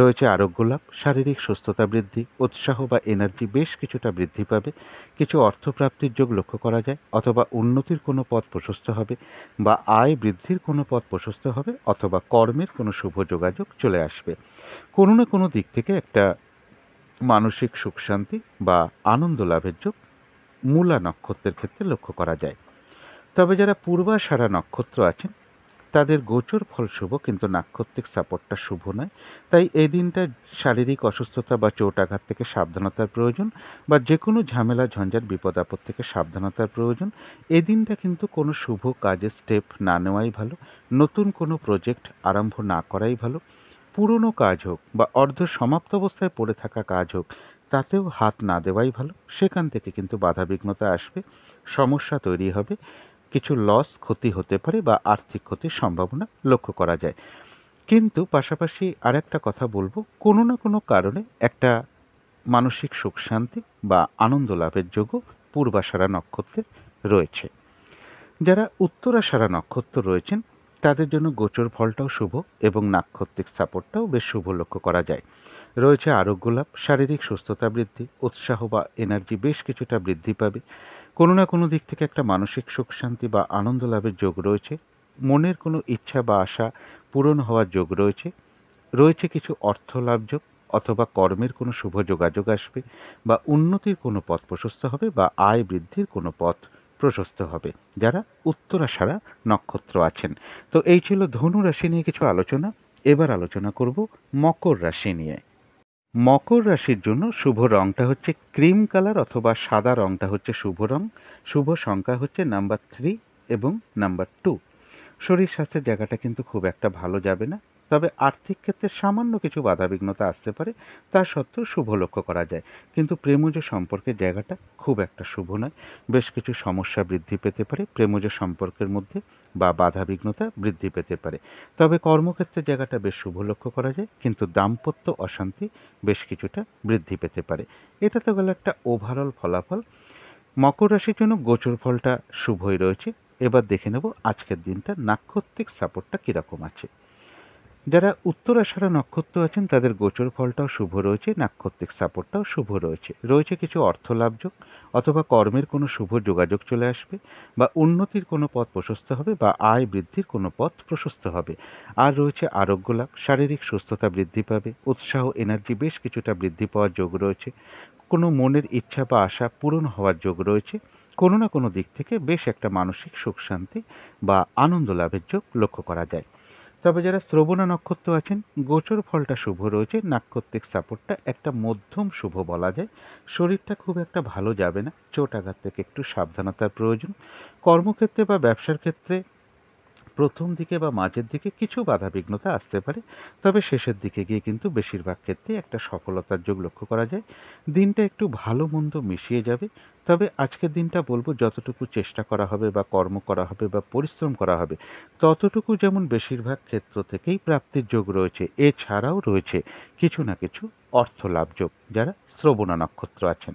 Speaker 1: রয়েছে আরোগ্য লাভ, শারীরিক সুস্থতা বৃদ্ধি, উৎসাহ বা এনার্জি বেশ কিছুটা বৃদ্ধি পাবে। কিছু অর্থপ্রাপ্তির যোগ লক্ষ্য করা যায়, অথবা উন্নতির কোনো পথ প্রশস্ত হবে, বা আয় বৃদ্ধির কোনো পথ প্রশস্ত হবে, অথবা কর্মের কোনো শুভ যোগাযোগ চলে আসবে। কোনো না কোনো দিক থেকে একটা মানসিক সুখ শান্তি বা আনন্দ লাভের যোগ মূলা নক্ষত্রের ক্ষেত্রে লক্ষ্য করা যায়। তবে যারা পূর্বাষাঢ়া নক্ষত্র আছেন তাদের গোচর ফল শুভ, কিন্তু নাক্ষত্রিক সাপোর্টটা শুভ নয়। তাই এই দিনটা শারীরিক অসুস্থতা বা চোট আঘাত থেকে সাবধানতার প্রয়োজন, বা যে কোনো ঝামেলা ঝঞ্ঝাট বিপদ আপদ থেকে সাবধানতার প্রয়োজন। এই দিনটা কিন্তু কোনো শুভ কাজে স্টেপ না নেওয়াই ভালো, নতুন কোনো প্রজেক্ট আরম্ভ না করাই ভালো। পুরনো কাজ হোক বা অর্ধ সমাপ্ত অবস্থায় পড়ে থাকা কাজ হোক, তাতেও হাত না দেওয়াই ভালো। সেখান থেকে কিন্তু বাধাবিঘ্নতা আসবে, সমস্যা তৈরি হবে, কিছু লস ক্ষতি হতে পারে, বা আর্থিক ক্ষতির সম্ভাবনা লক্ষ্য করা যায়। কিন্তু পাশাপাশি আরেকটা কথা বলবো, কোনো না কোনো কারণে একটা মানসিক সুখ শান্তি বা আনন্দ লাভের যোগও পূর্বাষাঢ়া নক্ষত্রের রয়েছে। যারা উত্তরাষাঢ়া নক্ষত্র রয়েছেন তাদের জন্য গোচর ফলটাও শুভ, এবং নাক্ষত্রিক সাপোর্টটাও বেশ শুভ লক্ষ্য করা যায়। রয়েছে আরোগ্য লাভ, শারীরিক সুস্থতা বৃদ্ধি, উৎসাহ বা এনার্জি বেশ কিছুটা বৃদ্ধি পাবে। কোনো না কোনো দিক থেকে একটা মানসিক সুখ শান্তি বা আনন্দ লাভের যোগ রয়েছে। মনের কোনো ইচ্ছা বা আশা পূরণ হওয়ার যোগ রয়েছে। রয়েছে কিছু অর্থ লাভ যোগ, অথবা কর্মের কোনো শুভ যোগাযোগ আসবে, বা উন্নতির কোনো পথ প্রশস্ত হবে, বা আয় বৃদ্ধির কোনো পথ প্রশস্ত হবে যারা উত্তরাষাঢ়া নক্ষত্র আছেন। তো এই ছিল ধনু রাশি নিয়ে কিছু আলোচনা। এবার আলোচনা করব মকর রাশি নিয়ে। মকর রাশির জন্য শুভ রংটা হচ্ছে ক্রিম কালার অথবা সাদা রংটা হচ্ছে শুভ রং। শুভ সংখ্যা হচ্ছে নাম্বার 3 এবং নাম্বার 2। শরীর স্বাস্থ্যের জায়গাটা কিন্তু খুব একটা ভালো যাবে না, তবে আর্থিক ক্ষেত্রে সামান্য কিছু বাধাবিঘ্নতা আসতে পারে, তা সত্ত্বেও শুভ লক্ষ্য করা যায়। কিন্তু প্রেমজ সম্পর্কের জায়গাটা খুব একটা শুভ নয়। বেশ কিছু সমস্যা বৃদ্ধি পেতে পারে প্রেমজ সম্পর্কের মধ্যে, বা বাধাবিঘ্নতা বৃদ্ধি পেতে পারে। তবে কর্মক্ষেত্রের জায়গাটা বেশ শুভ লক্ষ্য করা যায়, কিন্তু দাম্পত্য অশান্তি বেশ কিছুটা বৃদ্ধি পেতে পারে। এটা তো গেল একটা ওভারঅল ফলাফল। মকর রাশির জন্য গোচর ফলটা শুভই রয়েছে। এবার দেখে নেব আজকের দিনটা নাক্ষত্রিক সাপোর্টটা কীরকম আছে। যারা উত্তরাষাঢ়া নক্ষত্র আছেন তাদের গোচর ফলটাও শুভ রয়েছে, নাক্ষত্রিক সাপোর্টটাও শুভ রয়েছে। রয়েছে কিছু অর্থ লাভযোগ, অথবা কর্মের কোনো শুভ যোগাযোগ চলে আসবে, বা উন্নতির কোনো পথ প্রশস্ত হবে, বা আয় বৃদ্ধির কোনো পথ প্রশস্ত হবে। আর রয়েছে আরোগ্য লাভ, শারীরিক সুস্থতা বৃদ্ধি পাবে, উৎসাহ এনার্জি বেশ কিছুটা বৃদ্ধি পাওয়ার যোগ রয়েছে। কোনো মনের ইচ্ছা বা আশা পূরণ হওয়ার যোগ রয়েছে। কোনো না কোনো দিক থেকে বেশ একটা মানসিক সুখ শান্তি বা আনন্দ লাভের যোগ লক্ষ্য করা যায়। তবে যারা শ্রবণা নক্ষত্র আছেন গোচর ফলটা শুভ রয়েছে, নাক্ষত্রিক সাপোর্টটা একটা মধ্যম শুভ বলা যায়। শরীরটা খুব একটা ভালো যাবে না, চোট আঘাত থেকে একটু সাবধানতার প্রয়োজন। কর্মক্ষেত্রে বা ব্যবসার ক্ষেত্রে প্রথম দিকে বা মাঝের দিকে কিছু বাধাবিঘ্নতা আসতে পারে, তবে শেষের দিকে গিয়ে কিন্তু বেশিরভাগ ক্ষেত্রে একটা সফলতার যোগ লক্ষ্য করা যায়। দিনটা একটু ভালো মন্দ মিশিয়ে যাবে। তবে আজকের দিনটা বলবো যতটুকু চেষ্টা করা হবে বা কর্ম করা হবে বা পরিশ্রম করা হবে, ততটুকু যেমন বেশিরভাগ ক্ষেত্র থেকেই প্রাপ্তির যোগ রয়েছে, এছাড়াও রয়েছে কিছু না কিছু অর্থ লাভ যোগ যারা শ্রবণা নক্ষত্র আছেন।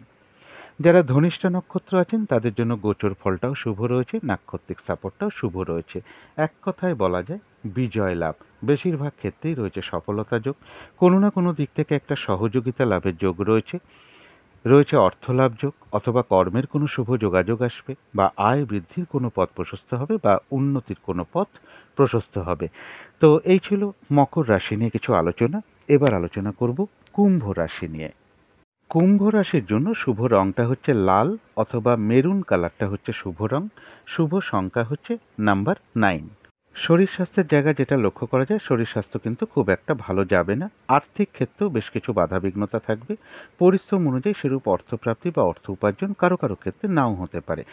Speaker 1: যারা ধনিষ্ঠা নক্ষত্র আছেন তাদের জন্য গোচর ফলটাও শুভ রয়েছে, নাক্ষত্রিক সাপোর্টটাও শুভ রয়েছে। এক কথায় বলা যায় বিজয় লাভ, বেশিরভাগ ক্ষেত্রেই রয়েছে সফলতা যোগ। কোনো না কোনো দিক থেকে একটা সহযোগিতা লাভের যোগ রয়েছে। রয়েছে অর্থ লাভ যোগ, অথবা কর্মের কোনো শুভ যোগাযোগ আসবে, বা আয় বৃদ্ধির কোনো পথ প্রশস্ত হবে, বা উন্নতির কোনো পথ প্রশস্ত হবে। তো এই ছিল মকর রাশি নিয়ে কিছু আলোচনা। এবার আলোচনা করব কুম্ভ রাশি নিয়ে। কুম্ভ রাশির জন্য শুভ রংটা হচ্ছে লাল অথবা মেরুন কালারটা হচ্ছে শুভ রং। শুভ সংখ্যা হচ্ছে নাম্বার 9। শরীর স্বাস্থ্যের জায়গা যেটা লক্ষ্য করা যায়, শরীর স্বাস্থ্য কিন্তু খুব একটা ভালো যাবে না। আর্থিক ক্ষেত্রেও বেশ কিছু বাধাবিঘ্নতা থাকবে। পরিশ্রম অনুযায়ী সেরূপ অর্থপ্রাপ্তি বা অর্থ উপার্জন কারো কারো ক্ষেত্রে নাও হতে পারে।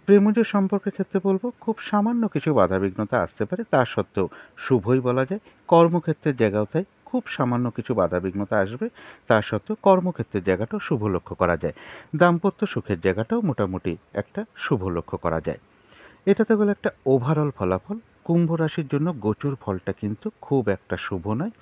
Speaker 1: প্রেমজ সম্পর্কের ক্ষেত্রে বলবো খুব সামান্য কিছু বাধাবিঘ্নতা আসতে পারে, তা সত্ত্বেও শুভই বলা যায়। কর্মক্ষেত্রের জায়গাটায় খুব সামান্য কিছু বাধাবিঘ্নতা আসবে, তা সত্ত্বেও কর্মক্ষেত্রের জায়গাটাও শুভ লক্ষ্য করা যায়। দাম্পত্য সুখের জায়গাটাও মোটামুটি একটা শুভ লক্ষ্য করা যায়। এটা তো গেল একটা ওভারঅল ফলাফল। কুম্ভ রাশির জন্য গোচর ফলটা কিন্তু খুব একটা শুভ নয়।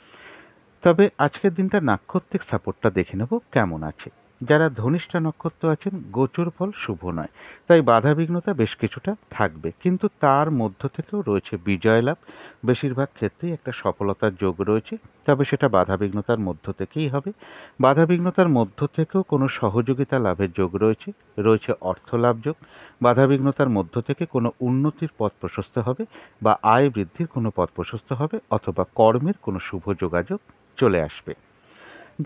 Speaker 1: তবে আজকের দিনটা নাক্ষত্রিক সাপোর্টটা দেখে নেব কেমন আছে। যারা ধনিষ্ঠা নক্ষত্র আছেন গোচর ফল শুভ নয়, তাই বাধাবিঘ্নতা বেশ কিছুটা থাকবে, কিন্তু তার মধ্য থেকেও রয়েছে বিজয় লাভ। বেশিরভাগ ক্ষেত্রেই একটা সফলতার যোগ রয়েছে, তবে সেটা বাধাবিঘ্নতার মধ্য থেকেই হবে। বাধাবিঘ্নতার মধ্য থেকেও কোনো সহযোগিতা লাভের যোগ রয়েছে। রয়েছে অর্থ লাভ যোগ। বাধাবিঘ্নতার মধ্য থেকে কোনো উন্নতির পথ প্রশস্ত হবে, বা আয় বৃদ্ধির কোনো পথ প্রশস্ত হবে, অথবা কর্মের কোনো শুভ যোগাযোগ চলে আসবে।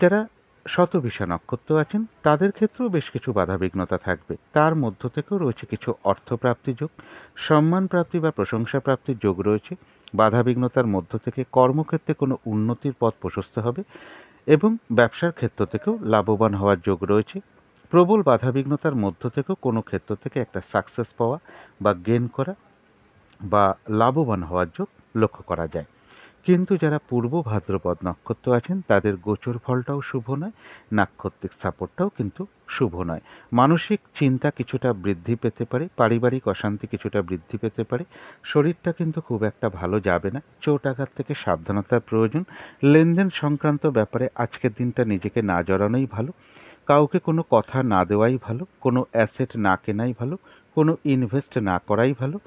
Speaker 1: যারা শতভিষা নক্ষত্র আছেন তাদের ক্ষেত্রেও বেশ কিছু বাধাবিঘ্নতা থাকবে, তার মধ্য থেকেও রয়েছে কিছু অর্থপ্রাপ্তি যোগ, সম্মান প্রাপ্তি বা প্রশংসা প্রাপ্তির যোগ রয়েছে। বাধাবিঘ্নতার মধ্য থেকে কর্মক্ষেত্রে কোনো উন্নতির পথ প্রশস্ত হবে, এবং ব্যবসার ক্ষেত্র থেকেও লাভবান হওয়ার যোগ রয়েছে। প্রবল বাধাবিঘ্নতার মধ্য থেকেও কোনো ক্ষেত্র থেকে একটা সাকসেস পাওয়া বা গেন করা বা লাভবান হওয়ার যোগ লক্ষ্য করা যায়। কিন্তু যারা পূর্ব ভাদ্রপদ নক্ষত্র আছেন তাদের গোচর ফলটাও শুভ নয়, নাক্ষত্রিক সাপোর্টটাও কিন্তু শুভ নয়। মানসিক চিন্তা কিছুটা বৃদ্ধি পেতে পারে, পারিবারিক অশান্তি কিছুটা বৃদ্ধি পেতে পারে। শরীরটা কিন্তু খুব একটা ভালো যাবে না, চোট আঘাত থেকে সাবধানতার প্রয়োজন। লেনদেন সংক্রান্ত ব্যাপারে আজকের দিনটা নিজেকে না জড়ানোই ভালো। কাউকে কোনো কথা না দেওয়াই ভালো, কোনো অ্যাসেট না কেনাই ভালো, কোনো ইনভেস্ট না করাই ভালো।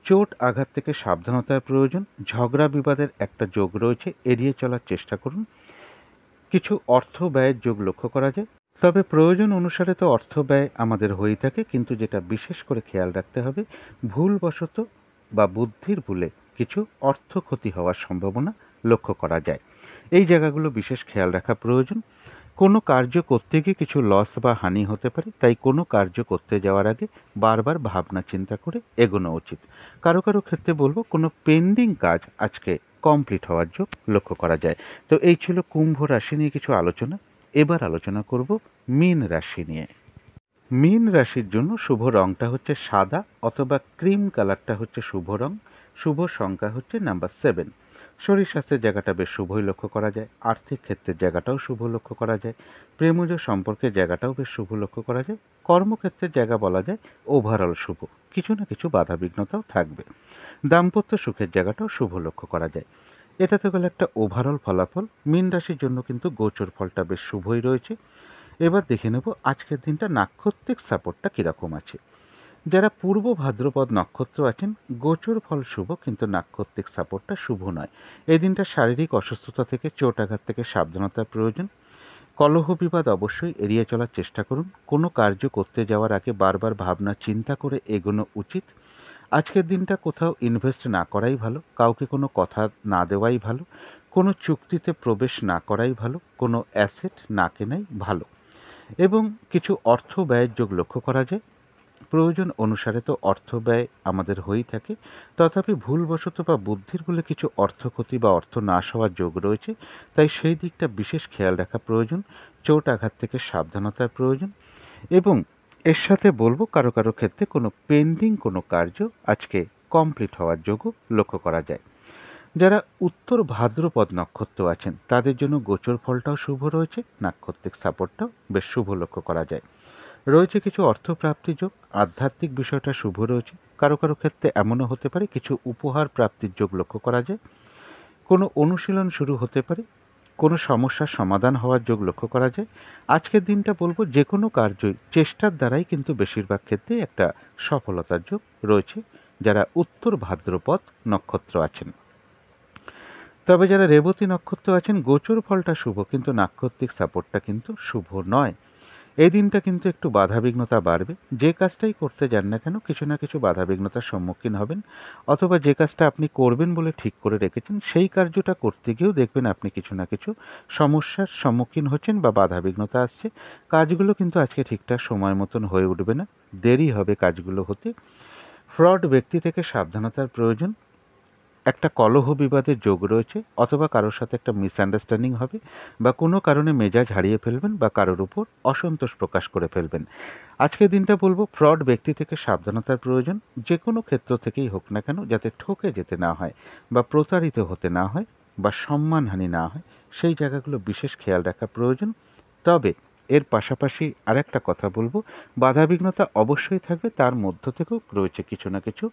Speaker 1: চোট আঘাত থেকে সাবধানতার প্রয়োজন। ঝগড়া বিবাদের একটা যোগ রয়েছে, এড়িয়ে চলার চেষ্টা করুন। কিছু অর্থ ব্যয়ের যোগ লক্ষ্য করা যায়, তবে প্রয়োজন অনুসারে তো অর্থ ব্যয় আমাদের হয়েই থাকে, কিন্তু যেটা বিশেষ করে খেয়াল রাখতে হবে, ভুলবশত বা বুদ্ধির ভুলে কিছু অর্থ ক্ষতি হওয়ার সম্ভাবনা লক্ষ্য করা যায়। এই জায়গাগুলো বিশেষ খেয়াল রাখা প্রয়োজন। কোনো কার্য করতে গিয়ে কিছু লস বা হানি হতে পারে, তাই কোনো কার্য করতে যাওয়ার আগে বারবার ভাবনা চিন্তা করে এগোনো উচিত। কারো কারো ক্ষেত্রে বলবো কোনো পেন্ডিং কাজ আজকে কমপ্লিট হওয়ার যোগ লক্ষ্য করা যায়। তো এই ছিল কুম্ভ রাশি নিয়ে কিছু আলোচনা। এবার আলোচনা করব মীন রাশি নিয়ে। মীন রাশির জন্য শুভ রংটা হচ্ছে সাদা অথবা ক্রিম কালারটা হচ্ছে শুভ রং। শুভ সংখ্যা হচ্ছে নাম্বার 7। শরীর স্বাস্থ্যের জায়গাটা বেশ শুভই লক্ষ্য করা যায়। আর্থিক ক্ষেত্রের জায়গাটাও শুভ লক্ষ্য করা যায়। প্রেমজ সম্পর্কের জায়গাটাও বেশ শুভ লক্ষ্য করা যায়। কর্মক্ষেত্রের জায়গা বলা যায় ওভারঅল শুভ, কিছু না কিছু বাধাবিঘ্নতাও থাকবে। দাম্পত্য সুখের জায়গাটাও শুভ লক্ষ্য করা যায়। এটা তো গেল একটা ওভারঅল ফলাফল। মীন রাশির জন্য কিন্তু গোচর ফলটা বেশ শুভই রয়েছে। এবার দেখে নেব আজকের দিনটা নাক্ষত্রিক সাপোর্টটা কীরকম আছে। যারা পূর্ব ভাদ্রপদ নক্ষত্র আছেন গোচর ফল শুভ, কিন্তু নাক্ষত্রিক সাপোর্টটা শুভ নয়। এই দিনটা শারীরিক অসুস্থতা থেকে, চোট আঘাত থেকে সাবধানতার প্রয়োজন। কলহ বিবাদ অবশ্যই এড়িয়ে চলার চেষ্টা করুন। কোনো কার্য করতে যাওয়ার আগে বারবার ভাবনা চিন্তা করে এগোনো উচিত। আজকের দিনটা কোথাও ইনভেস্ট না করাই ভালো, কাউকে কোনো কথা না দেওয়াই ভালো, কোনো চুক্তিতে প্রবেশ না করাই ভালো, কোনো অ্যাসেট না কেনাই ভালো। এবং কিছু অর্থ ব্যয়ের যোগ লক্ষ্য করা যায়। প্রয়োজন অনুসারে তো অর্থ ব্যয় আমাদের হয়েই থাকে, তথাপি ভুলবশত বা বুদ্ধির বলে কিছু অর্থক্ষতি বা অর্থ নাশ হওয়ার যোগ রয়েছে, তাই সেই দিকটা বিশেষ খেয়াল রাখা প্রয়োজন। চোট আঘাত থেকে সাবধানতার প্রয়োজন। এবং এর সাথে বলবো কারো কারো ক্ষেত্রে কোনো পেন্ডিং কোনো কার্য আজকে কমপ্লিট হওয়ার যোগও লক্ষ্য করা যায়। যারা উত্তর ভাদ্রপদ নক্ষত্র আছেন তাদের জন্য গোচর ফলটাও শুভ রয়েছে, নাক্ষত্রিক সাপোর্টটাও বেশ শুভ লক্ষ্য করা যায়। রয়েছে কিছু অর্থপ্রাপ্তির যোগ, আধ্যাত্মিক বিষয়টা শুভ রয়েছে। কারো কারো ক্ষেত্রে এমনও হতে পারে কিছু উপহার প্রাপ্তির যোগ লক্ষ্য করা যায়। কোনো অনুশীলন শুরু হতে পারে, কোনো সমস্যার সমাধান হওয়ার যোগ লক্ষ্য করা যায়। আজকের দিনটা বলবো যে কোনো কার্যই চেষ্টার দ্বারাই কিন্তু বেশিরভাগ ক্ষেত্রেই একটা সফলতার যোগ রয়েছে যারা উত্তর ভাদ্রপদ নক্ষত্র আছেন। তবে যারা রেবতী নক্ষত্র আছেন গোচর ফলটা শুভ, কিন্তু নাক্ষত্রিক সাপোর্টটা কিন্তু শুভ নয়। এই দিনটা কিন্তু একটু বাধাবিঘ্নতা বাড়বে। যে কাজটাই করতে যান না কেন কিছু না কিছু বাধাবিঘ্নতার সম্মুখীন হবেন, অথবা যে কাজটা আপনি করবেন বলে ঠিক করে রেখেছেন সেই কার্যটা করতে গিয়েও দেখবেন আপনি কিছু না কিছু সমস্যার সম্মুখীন হচ্ছেন বা বাধাবিঘ্নতা আসছে। কাজগুলো কিন্তু আজকে ঠিকঠাক সময় মতন হয়ে উঠবে না, দেরি হবে কাজগুলো হতে। ফ্রড ব্যক্তি থেকে সাবধানতার প্রয়োজন। একটা কলহ বিবাদের যোগ রয়েছে, অথবা কারোর সাথে একটা মিসআন্ডারস্ট্যান্ডিং হবে, বা কোনো কারণে মেজাজ হারিয়ে ফেলবেন বা কারোর উপর অসন্তোষ প্রকাশ করে ফেলবেন। আজকের দিনটা বলবো ফ্রড ব্যক্তি থেকে সাবধানতার প্রয়োজন। যে কোনো ক্ষেত্র থেকেই হোক না কেন যাতে ঠকে যেতে না হয় বা প্রতারিত হতে না হয় বা সম্মানহানি না হয়, সেই জায়গাগুলো বিশেষ খেয়াল রাখা প্রয়োজন। তবে এর পাশাপাশি আরেকটা কথা বলবো, বাধাবিঘ্নতা অবশ্যই থাকবে, তার মধ্য থেকেও রয়েছে কিছু না কিছু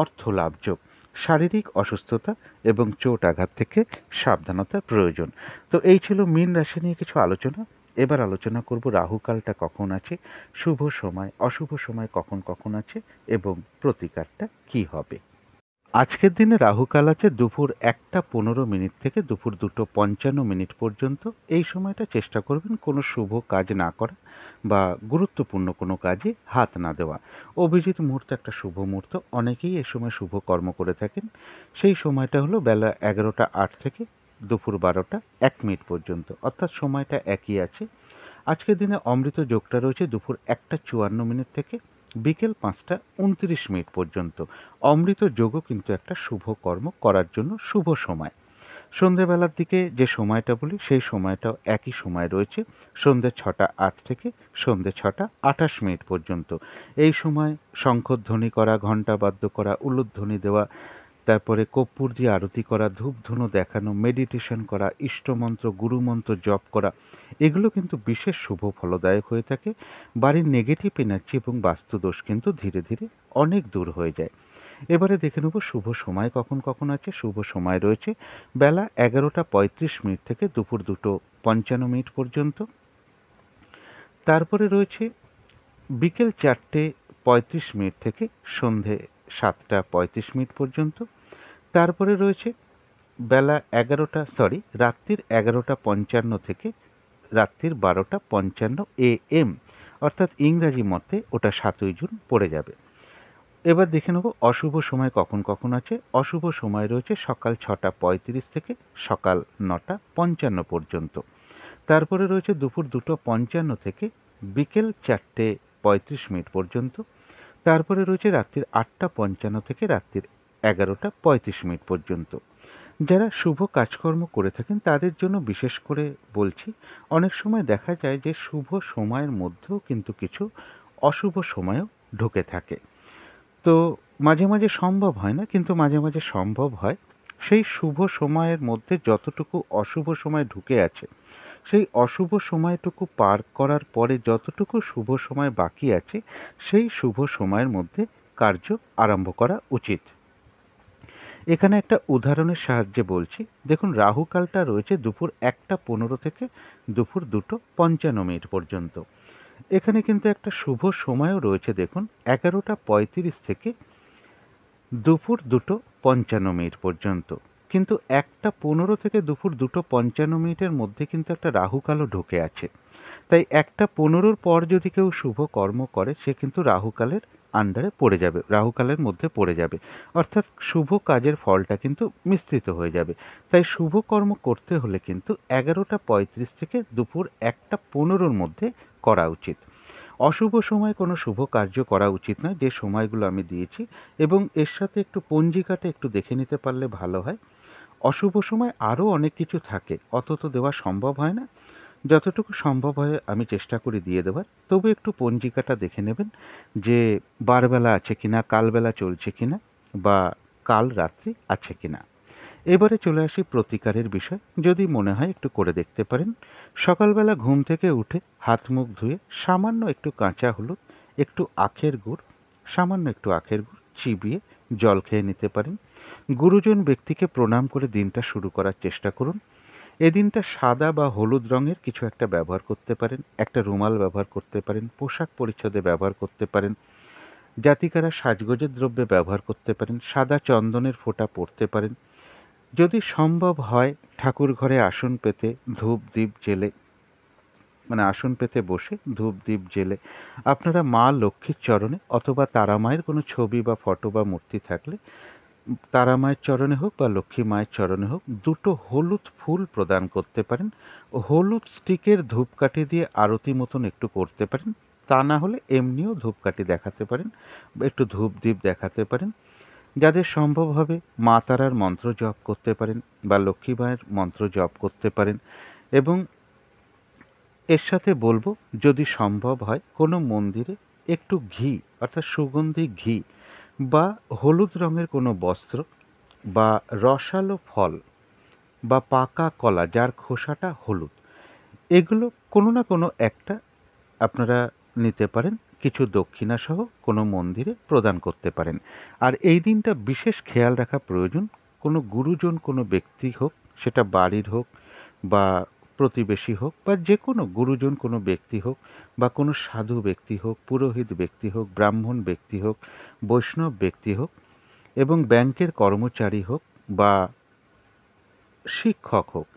Speaker 1: অর্থ লাভ যোগ। শারীরিক অসুস্থতা এবং চোট আঘাত থেকে সাবধানতার প্রয়োজন। তো এই ছিল মীন রাশি নিয়ে কিছু আলোচনা। এবার আলোচনা করব রাহুকালটা কখন আছে, শুভ সময় অশুভ সময় কখন কখন আছে এবং প্রতিকারটা কি হবে। আজকের দিনে রাহুকাল আছে দুপুর 1টা 15 থেকে দুপুর 2টা 55 পর্যন্ত। এই সময়টা চেষ্টা করবেন কোনো শুভ কাজ না করা বা গুরুত্বপূর্ণ কোনো কাজে হাত না দেওয়া। অভিজিৎ মুহূর্ত একটা শুভ মুহূর্ত, অনেকেই এ সময় শুভ কর্ম করে থাকেন। সেই সময়টা হলো বেলা 11টা 8 থেকে দুপুর 12টা 1 পর্যন্ত, অর্থাৎ সময়টা একই আছে। আজকের দিনে অমৃত যোগটা রয়েছে দুপুর 1টা 54 থেকে বিকেল 5টা 29 পর্যন্ত। অমৃত যোগও কিন্তু একটা শুভ কর্ম করার জন্য শুভ সময়। সন্ধেবেলার দিকে যে সময়টা বলি সেই সময়টাও একই সময় রয়েছে, সন্ধে 6টা 8 থেকে সন্ধে 6টা 28 পর্যন্ত। এই সময় শঙ্খধ্বনি করা, ঘণ্টা বাদ্য করা, উলুধ্বনি দেওয়া, তারপরে কর্পূর দিয়ে আরতি করা, ধূপধুনো দেখানো, মেডিটেশন করা, ইষ্টমন্ত্র গুরুমন্ত্র জপ করা, এগুলো কিন্তু বিশেষ শুভ ফলদায়ক হয়ে থাকে। বাড়ির নেগেটিভ এনার্জি এবং বাস্তুদোষ কিন্তু ধীরে ধীরে অনেক দূর হয়ে যায়। এবারে দেখে নেব শুভ সময় কখন কখন আছে। শুভ সময় রয়েছে বেলা 11টা 35 থেকে দুপুর 2টো 55 পর্যন্ত। তারপরে রয়েছে বিকেল 4টে 35 থেকে সন্ধে 7টা 35 পর্যন্ত। তারপরে রয়েছে বেলা রাত্রির 11টা 55 থেকে রাত্রির 12টা 55 AM, অর্থাৎ ইংরাজি মতে ওটা 7ই জুন পড়ে যাবে। এবার দেখে নেব অশুভ সময় কখন কখন আছে। অশুভ সময় রয়েছে সকাল 6টা 35 থেকে সকাল 9টা 55 পর্যন্ত। তারপরে রয়েছে দুপুর 2:55 থেকে বিকেল 4:35 পর্যন্ত। তারপরে রয়েছে রাত্রির 8:55 থেকে রাত্রির 11:35 পর্যন্ত। যারা শুভ কাজকর্ম করে থাকেন তাদের জন্য বিশেষ করে বলছি, অনেক সময় দেখা যায় যে শুভ সময়ের মধ্যেও কিন্তু কিছু অশুভ সময়ও ঢুকে থাকে। তো মাঝে মাঝে সম্ভব হয় না, কিন্তু মাঝে মাঝে সম্ভব হয়। সেই শুভ সময়ের মধ্যে যতটুকু অশুভ সময় ঢুকে আছে, সেই অশুভ সময়টুকু পার করার পরে যতটুকু শুভ সময় বাকি আছে, সেই শুভ সময়ের মধ্যে কার্য আরম্ভ করা উচিত। এখানে একটা উদাহরণের সাহায্যে বলছি। দেখুন, রাহুকালটা রয়েছে দুপুর 1:15 থেকে দুপুর 2:55 পর্যন্ত। এখানে কিন্তু একটা শুভ সময়ও রয়েছে, দেখুন 11:35 থেকে দুপুর 2:55 পর্যন্ত। কিন্তু 1:15 থেকে দুপুর 2:55 মধ্যে কিন্তু একটা রাহুকালও ঢুকে আছে। তাই 1:15 পর যদি কেউ শুভ কর্ম করে, সে কিন্তু রাহুকালের আন্ডারে পড়ে যাবে, রাহুকালের মধ্যে পড়ে যাবে। অর্থাৎ শুভ কাজের ফলটা কিন্তু মিশ্রিত হয়ে যাবে। তাই শুভ কর্ম করতে হলে কিন্তু 11:35 থেকে দুপুর 1:15 মধ্যে করা উচিত। অশুভ সময় কোনো শুভ কার্য করা উচিত নয়, যে সময়গুলো আমি দিয়েছি। এবং এর সাথে একটু পঞ্জিকাটা একটু দেখে নিতে পারলে ভালো হয়। অশুভ সময় আরও অনেক কিছু থাকে, অত তো দেওয়া সম্ভব হয় না। যতটুকু সম্ভব হয় আমি চেষ্টা করি দিয়ে দেওয়ার। তবু একটু পঞ্জিকাটা দেখে নেবেন যে বারবেলা আছে কিনা, কালবেলা চলছে কিনা, বা কাল রাত্রি আছে কিনা। এবারে চলে আসি প্রতিকারের বিষয়। যদি মনে হয় একটু করে দেখতে পারেন। সকালবেলা ঘুম থেকে উঠে হাত মুখ ধুয়ে সামান্য একটু কাঁচা হলুদ, একটু আখের গুড়, সামান্য একটু আখের গুড় চিবিয়ে জল খেয়ে নিতে পারেন। গুরুজন ব্যক্তিকে প্রণাম করে দিনটা শুরু করার চেষ্টা করুন। এদিনটা সাদা বা হলুদ রঙের কিছু একটা ব্যবহার করতে পারেন, একটা রুমাল ব্যবহার করতে পারেন, পোশাক পরিচ্ছদে ব্যবহার করতে পারেন, জাতিকারা সাজগোজের দ্রব্যে ব্যবহার করতে পারেন, সাদা চন্দনের ফোঁটা পরতে পারেন। যদি সম্ভব হয় ঠাকুর ঘরে আসন পেতে ধূপ দ্বীপ জেলে, মানে আসন পেতে বসে ধূপ দ্বীপ জেলে আপনারা মা লক্ষ্মীর চরণে অথবা তারা মায়ের কোনো ছবি বা ফটো বা মূর্তি থাকলে তারা মায়ের চরণে হোক বা লক্ষ্মী মায়ের চরণে হোক দুটো হলুদ ফুল প্রদান করতে পারেন। হলুদ স্টিকের ধূপকাঠি দিয়ে আরতি মতন একটু করতে পারেন। তা না হলে এমনিও ধূপকাঠি দেখাতে পারেন বা একটু ধূপ দ্বীপ দেখাতে পারেন। যাদের সম্ভব হবে মা তারার মন্ত্র জপ করতে পারেন বা লক্ষ্মী মায়ের মন্ত্র জপ করতে পারেন। এবং এর সাথে বলবো, যদি সম্ভব হয় কোনো মন্দিরে একটু ঘি, অর্থাৎ সুগন্ধি ঘি বা হলুদ রঙের কোনো বস্ত্র বা রসালো ফল বা পাকা কলা যার খোসাটা হলুদ, এগুলো কোনো না কোনো একটা আপনারা নিতে পারেন। কিছু দক্ষিণা সহ কোনো মন্দিরে প্রদান করতে পারেন। আর এই দিনটা বিশেষ খেয়াল রাখা প্রয়োজন, কোনো গুরুজন কোনো ব্যক্তি হোক, সেটা বাড়ির হোক বা প্রতিবেশী হোক বা যে কোনো গুরুজন কোনো ব্যক্তি হোক বা কোনো সাধু ব্যক্তি হোক, পুরোহিত ব্যক্তি হোক, ব্রাহ্মণ ব্যক্তি হোক, বৈষ্ণব ব্যক্তি হোক এবং ব্যাংকের কর্মচারী হোক বা শিক্ষক হোক,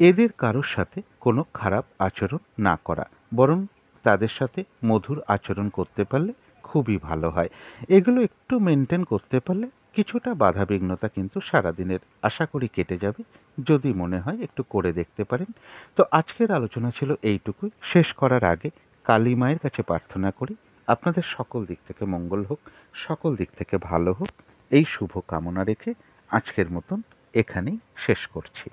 Speaker 1: এদের কারোর সাথে কোনো খারাপ আচরণ না করা, বরং তাদের সাথে মধুর আচরণ করতে পারলে খুবই ভালো হয়। এগুলো একটু মেনটেন করতে পারলে কিছুটা বাধাবিঘ্নতা কিন্তু সারাদিনের আশা করি কেটে যাবে। যদি মনে হয় একটু করে দেখতে পারেন। তো আজকের আলোচনা ছিল এইটুকুই। শেষ করার আগে কালী মায়ের কাছে প্রার্থনা করি আপনাদের সকল দিক থেকে মঙ্গল হোক, সকল দিক থেকে ভালো হোক, এই শুভ কামনা রেখে আজকের মতন এখানেই শেষ করছি।